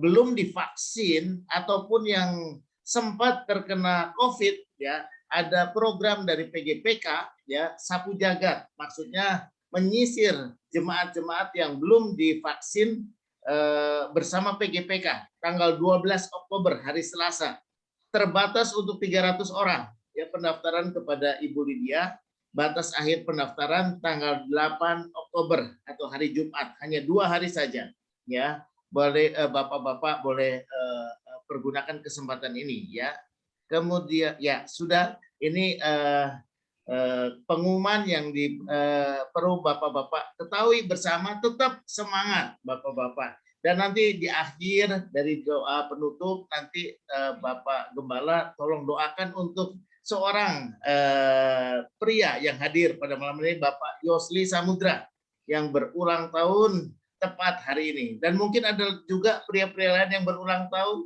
belum divaksin ataupun yang sempat terkena COVID, ya, ada program dari PGPK, ya, Sapu Jagat, maksudnya menyisir jemaat-jemaat yang belum divaksin bersama PGPK tanggal 12 Oktober hari Selasa. Terbatas untuk 300 orang, ya, pendaftaran kepada Ibu Lydia. Batas akhir pendaftaran tanggal 8 Oktober atau hari Jumat, hanya 2 hari saja, ya. Boleh bapak-bapak boleh pergunakan kesempatan ini, ya. Kemudian, ya, sudah ini pengumuman yang perlu bapak-bapak ketahui bersama. Tetap semangat bapak-bapak, dan nanti di akhir dari doa penutup nanti Bapak Gembala tolong doakan untuk seorang pria yang hadir pada malam ini, Bapak Yosli Samudra, yang berulang tahun tepat hari ini. Dan mungkin ada juga pria-pria lain yang berulang tahun,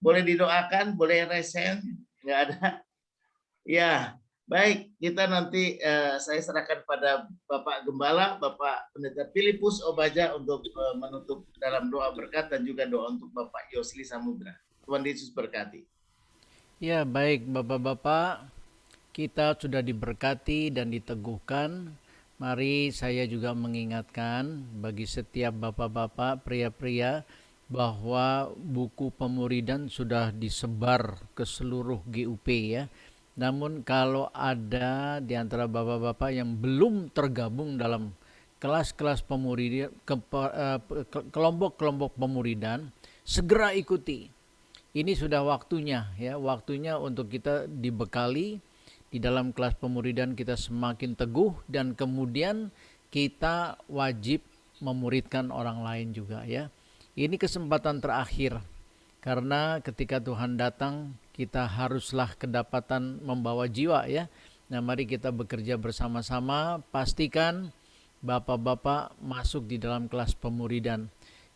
boleh didoakan, boleh resen, nggak ada. Ya, Baik, kita nanti saya serahkan pada Bapak Gembala, Bapak Pendeta Filipus Obaja untuk menutup dalam doa berkat dan juga doa untuk Bapak Yosli Samudra. Tuhan Yesus berkati. Ya, baik Bapak-bapak, kita sudah diberkati dan diteguhkan. Mari saya juga mengingatkan bagi setiap bapak-bapak, pria-pria, bahwa buku pemuridan sudah disebar ke seluruh GUP ya. Namun kalau ada di antara bapak-bapak yang belum tergabung dalam kelas-kelas pemuridan, kelompok-kelompok pemuridan, segera ikuti. Ini sudah waktunya ya, waktunya untuk kita dibekali di dalam kelas pemuridan, kita semakin teguh dan kemudian kita wajib memuridkan orang lain juga ya. Ini kesempatan terakhir karena ketika Tuhan datang kita haruslah kedapatan membawa jiwa ya. Nah, mari kita bekerja bersama-sama, pastikan bapak-bapak masuk di dalam kelas pemuridan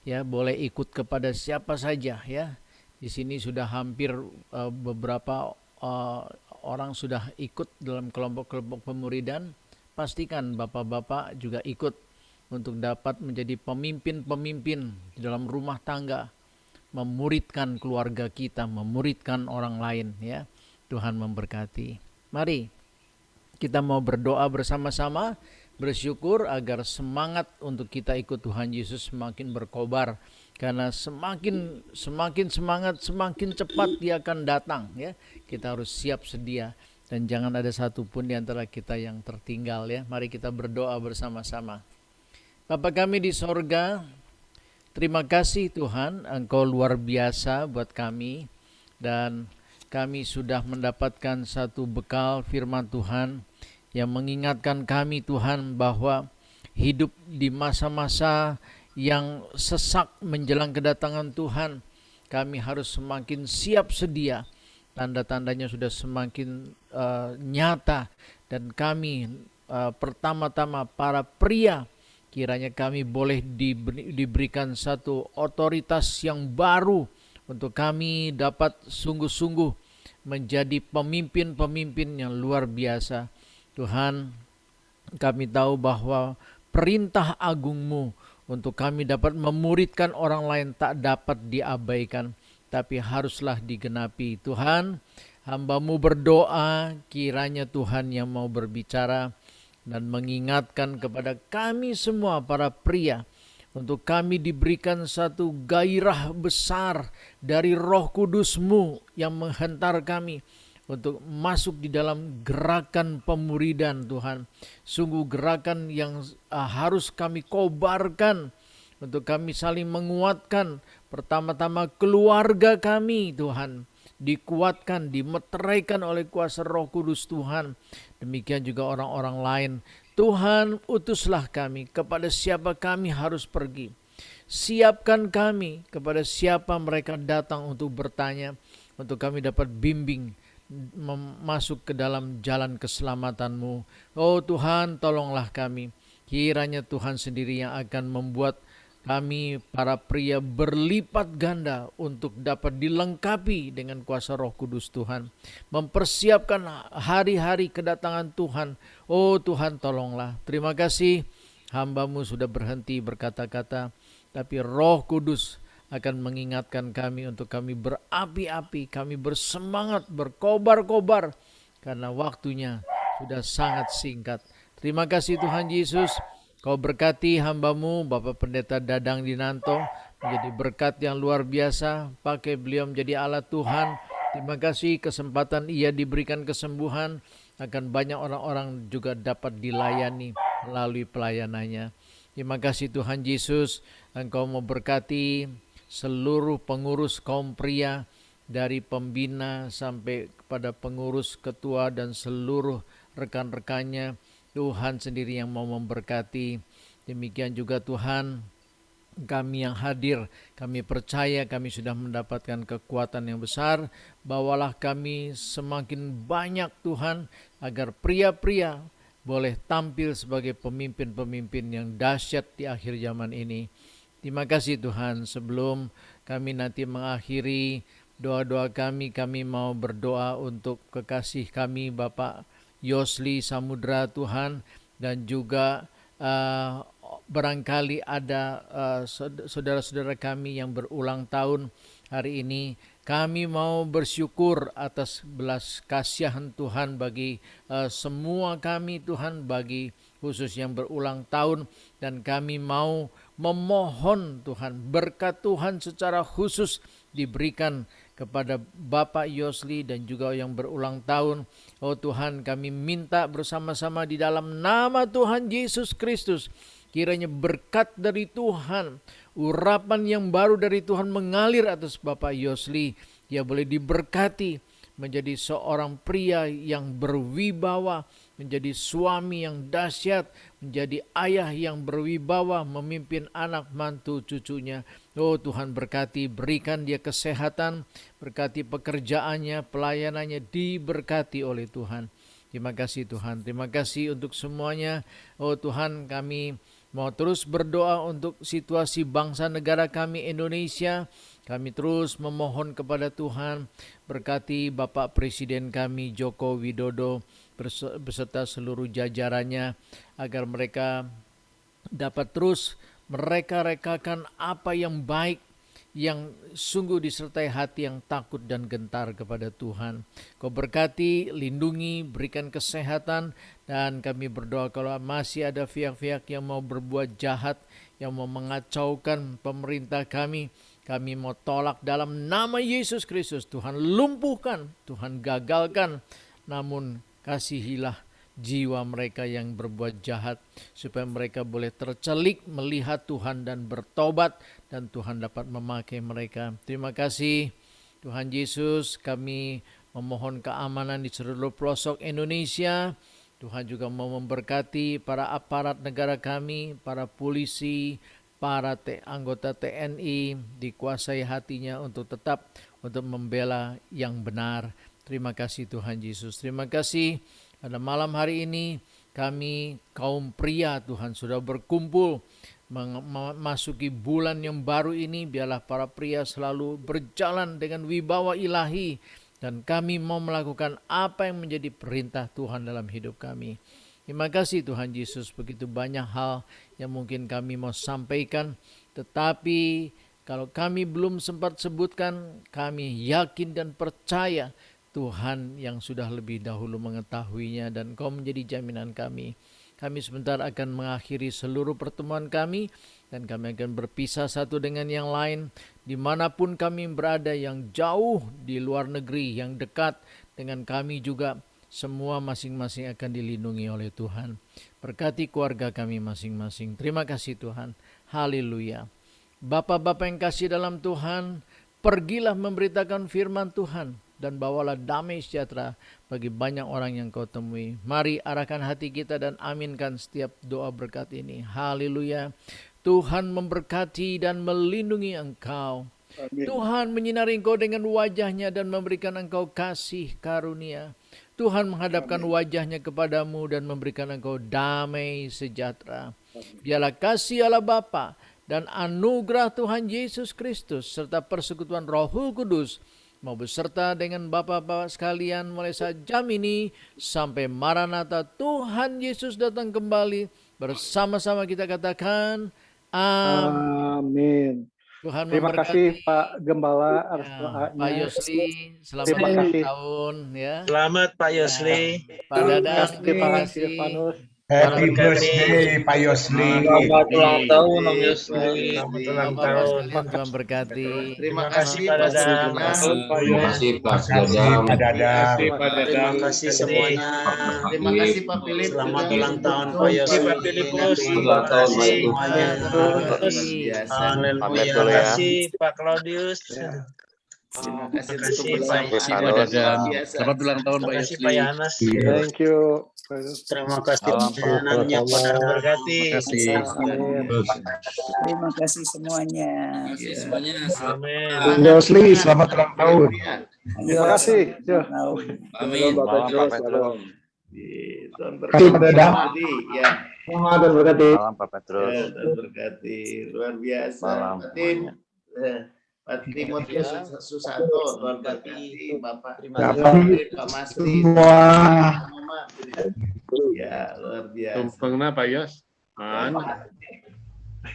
ya, boleh ikut kepada siapa saja ya. Di sini sudah hampir beberapa orang sudah ikut dalam kelompok-kelompok pemuridan. Pastikan bapak-bapak juga ikut untuk dapat menjadi pemimpin-pemimpin di dalam rumah tangga, memuridkan keluarga kita, memuridkan orang lain ya. Tuhan memberkati. Mari kita mau berdoa bersama-sama, bersyukur agar semangat untuk kita ikut Tuhan Yesus semakin berkobar. Karena semakin semangat, semakin cepat Dia akan datang ya. Kita harus siap sedia dan jangan ada satupun di antara kita yang tertinggal ya. Mari kita berdoa bersama-sama. Bapa kami di sorga, terima kasih Tuhan, Engkau luar biasa buat kami dan kami sudah mendapatkan satu bekal firman Tuhan yang mengingatkan kami Tuhan bahwa hidup di masa-masa yang sesak menjelang kedatangan Tuhan, kami harus semakin siap sedia. Tanda-tandanya sudah semakin nyata dan kami pertama-tama para pria, kiranya kami boleh diberikan satu otoritas yang baru untuk kami dapat sungguh-sungguh menjadi pemimpin-pemimpin yang luar biasa. Tuhan, kami tahu bahwa perintah agung-Mu untuk kami dapat memuridkan orang lain tak dapat diabaikan, tapi haruslah digenapi. Tuhan, hamba-Mu berdoa kiranya Tuhan yang mau berbicara dan mengingatkan kepada kami semua para pria, untuk kami diberikan satu gairah besar dari Roh Kudus-Mu yang menghentar kami untuk masuk di dalam gerakan pemuridan Tuhan. Sungguh gerakan yang harus kami kobarkan untuk kami saling menguatkan. Pertama-tama keluarga kami Tuhan, dikuatkan, dimeteraikan oleh kuasa Roh Kudus Tuhan. Demikian juga orang-orang lain. Tuhan, utuslah kami kepada siapa kami harus pergi. Siapkan kami kepada siapa mereka datang untuk bertanya, untuk kami dapat bimbing masuk ke dalam jalan keselamatan-Mu. Oh Tuhan, tolonglah kami. Kiranya Tuhan sendiri yang akan membuat kami para pria berlipat ganda untuk dapat dilengkapi dengan kuasa Roh Kudus Tuhan. Mempersiapkan hari-hari kedatangan Tuhan. Oh Tuhan, tolonglah. Terima kasih, hamba-Mu sudah berhenti berkata-kata, tapi Roh Kudus akan mengingatkan kami untuk kami berapi-api, kami bersemangat, berkobar-kobar, karena waktunya sudah sangat singkat. Terima kasih Tuhan Yesus, Kau berkati hamba-Mu, Bapak Pendeta Dadang Dinanto, menjadi berkat yang luar biasa, pakai beliau menjadi alat Tuhan. Terima kasih kesempatan ia diberikan kesembuhan, akan banyak orang-orang juga dapat dilayani melalui pelayanannya. Terima kasih Tuhan Yesus, Engkau mau berkati seluruh pengurus kaum pria, dari pembina sampai kepada pengurus ketua dan seluruh rekan-rekannya. Tuhan sendiri yang mau memberkati. Demikian juga Tuhan, kami yang hadir, kami percaya kami sudah mendapatkan kekuatan yang besar. Bawalah kami semakin banyak Tuhan, agar pria-pria boleh tampil sebagai pemimpin-pemimpin yang dahsyat di akhir zaman ini. Terima kasih Tuhan. Sebelum kami nanti mengakhiri doa-doa kami mau berdoa untuk kekasih kami Bapak Yosli Samudra Tuhan, dan juga barangkali ada saudara-saudara kami yang berulang tahun hari ini. Kami mau bersyukur atas belas kasihan Tuhan bagi semua kami Tuhan, bagi khusus yang berulang tahun, dan kami mau memohon Tuhan berkat Tuhan secara khusus diberikan kepada Bapak Yosli dan juga yang berulang tahun. Oh Tuhan, kami minta bersama-sama di dalam nama Tuhan Yesus Kristus, kiranya berkat dari Tuhan, urapan yang baru dari Tuhan mengalir atas Bapak Yosli. Dia boleh diberkati menjadi seorang pria yang berwibawa, menjadi suami yang dahsyat, menjadi ayah yang berwibawa, memimpin anak mantu cucunya. Oh Tuhan, berkati, berikan dia kesehatan, berkati pekerjaannya, pelayanannya diberkati oleh Tuhan. Terima kasih Tuhan, terima kasih untuk semuanya. Oh Tuhan, kami mau terus berdoa untuk situasi bangsa negara kami Indonesia. Kami terus memohon kepada Tuhan, berkati Bapak Presiden kami Joko Widodo beserta seluruh jajarannya, agar mereka dapat terus mereka-rekakan apa yang baik, yang sungguh disertai hati yang takut dan gentar kepada Tuhan. Kau berkati, lindungi, berikan kesehatan, dan kami berdoa kalau masih ada pihak-pihak yang mau berbuat jahat, yang mau mengacaukan pemerintah kami mau tolak dalam nama Yesus Kristus. Tuhan lumpuhkan, Tuhan gagalkan, namun kasihilah jiwa mereka yang berbuat jahat, supaya mereka boleh tercelik melihat Tuhan dan bertobat, dan Tuhan dapat memakai mereka. Terima kasih Tuhan Yesus. Kami memohon keamanan di seluruh pelosok Indonesia. Tuhan juga mau memberkati para aparat negara kami, para polisi, para anggota TNI, dikuasai hatinya untuk tetap untuk membela yang benar. Terima kasih Tuhan Yesus. Terima kasih pada malam hari ini kami kaum pria Tuhan sudah berkumpul memasuki bulan yang baru ini. Biarlah para pria selalu berjalan dengan wibawa ilahi, dan kami mau melakukan apa yang menjadi perintah Tuhan dalam hidup kami. Terima kasih Tuhan Yesus, begitu banyak hal yang mungkin kami mau sampaikan, tetapi kalau kami belum sempat sebutkan, kami yakin dan percaya Tuhan yang sudah lebih dahulu mengetahuinya, dan Kau menjadi jaminan kami. Kami sebentar akan mengakhiri seluruh pertemuan kami, dan kami akan berpisah satu dengan yang lain, dimanapun kami berada, yang jauh di luar negeri, yang dekat dengan kami juga. Semua masing-masing akan dilindungi oleh Tuhan. Berkati keluarga kami masing-masing. Terima kasih Tuhan. Haleluya. Bapak-bapak yang kasih dalam Tuhan, pergilah memberitakan firman Tuhan, dan bawalah damai sejahtera bagi banyak orang yang kau temui. Mari arahkan hati kita dan aminkan setiap doa berkat ini. Haleluya. Tuhan memberkati dan melindungi engkau. Amin. Tuhan menyinari engkau dengan wajahnya dan memberikan engkau kasih karunia. Tuhan menghadapkan wajahnya kepadamu dan memberikan engkau damai sejahtera. Biarlah kasih Allah Bapa dan anugerah Tuhan Yesus Kristus serta persekutuan Roh Kudus mau beserta dengan bapak-bapak sekalian mulai saat jam ini sampai Maranatha Tuhan Yesus datang kembali. Bersama-sama kita katakan amin. Tuhan terima kasih Pak Gembala atas doanya. Pak Yosli, selamat ulang tahun ya. Selamat Pak Yosli. Pak Dadang, terima kasih. Happy birthday Pak Yosli. Selamat ulang tahun Om Yosli. Selamat ulang tahun. Tuhan berkati. Terima kasih Pak Dadang. Terima kasih Pak Dadang. Terima kasih semuanya. Terima kasih Pak Philip. Selamat ulang tahun Pak Yosli. Pak Filipus. Terima kasih semuanya. Haleluya. Terima kasih Pak Claudius. Terima kasih Pak Dadang. Selamat ulang tahun Pak Yosli. Pak Yanas. Thank you. Terima kasih pelayanannya Pak berkati. Terima kasih semuanya. Amin. Pak Yosli, selamat ulang tahun. Terima kasih. Amin. Terima kasih Pak Dadang. Selamat dan berkati. Malam Pak Petrus. Berkati luar biasa. Malam. Pak Timotius Susanto, Tuhan berkati Bapak. Pak Masri, semua. Ya, luar biasa. Tumpengna Pak Yos.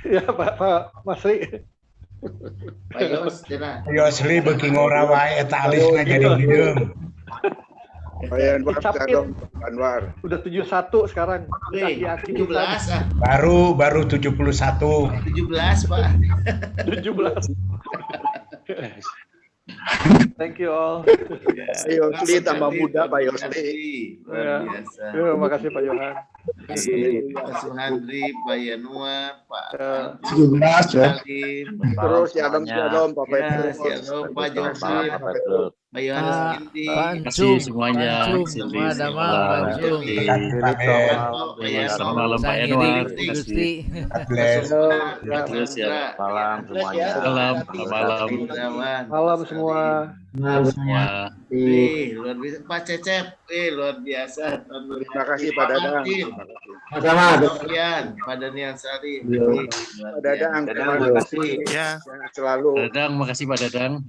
Ya Pak Masri. Pak Yos, cenah. Yosli beuki ngora wae eta alisna jadi dieum. Pak Anwar. Udah 71 sekarang. Wih, 17 ah. Baru 71. 17, Pak. 17. Thank you all. Pak Yosli tambah muda, Pak Yosli. Luar biasa. Terima kasih Pak Yohan. Pak Suhandri, Pak Yanuar, Pak 17 ya. terus Shalom Pak Petrus, Pak Johan, Pak Yohanes Ginti, Kasih semuanya. Selamat malam Pak Edward. Terus ya Malam semuanya. Malam semua. Semua. Luar biasa Pak Cecep, luar biasa. Terima kasih Pak Dadang. Pak Daniel Sari. Pak Dadang, terima kasih. Ya. Selalu. Dadang, makasih Pak Dadang.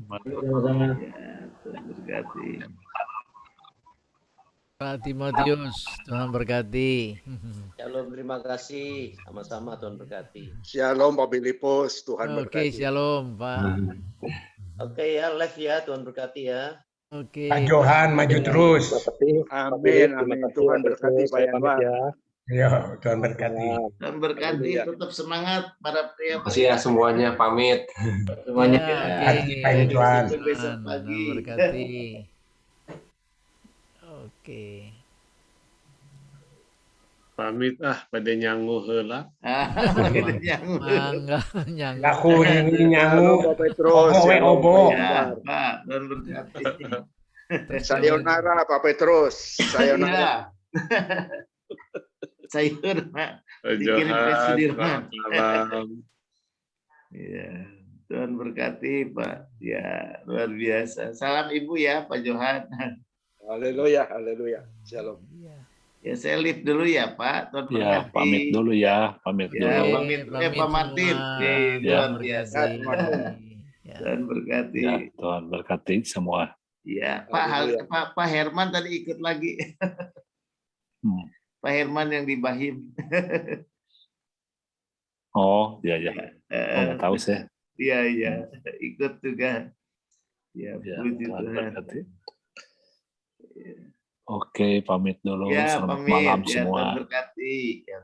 Berkati. Pak Timotius, Tuhan berkati. Shalom, terima kasih. Sama-sama Tuhan berkati. Shalom Pak Bilipus, Tuhan Oke, shalom Pak. Oke ya, live ya, Tuhan berkati ya. Oke. Pak Johan maju terus. Amin, amin. Tuhan berkati Pak Yanwar. Ya, Tuhan berkati. Tuhan berkati, tetap semangat para pria. Makasih ya semuanya, pamit. Semuanya. Pak Tuhan. Besok pagi. Berkati. Oke. Pamit pada nyangu heula. Aku nyangu. Pak Petrus. Obo. Ya, Pak, Tuhan berkati. Sayonara Pak Petrus. Sayonara. Sayur, Pak. Dikirim ke Sudirman. Ya, Tuhan berkati, Pak. Ya, luar biasa. Salam Ibu ya, Pak Johan. Haleluya, haleluya. Shalom. Ya, saya live dulu ya, Pak. Tuhan berkati. Ya, pamit dulu ya. Pamit dulu. Ya, Pak Martin. Luar biasa. Ya. Tuhan berkati. Ya, Tuhan berkati semua. Ya, Pak Herman tadi ikut lagi. Pak Herman yang di Bahim. Oh, ya. Oh, nggak tahu saya. Iya, ikut juga. Ya, Ya, puji Tuhan Tuhan. berkati. Oke, pamit dulu. Ya, Selamat pamit. malam Ya, semua. Tuhan berkati. Ya.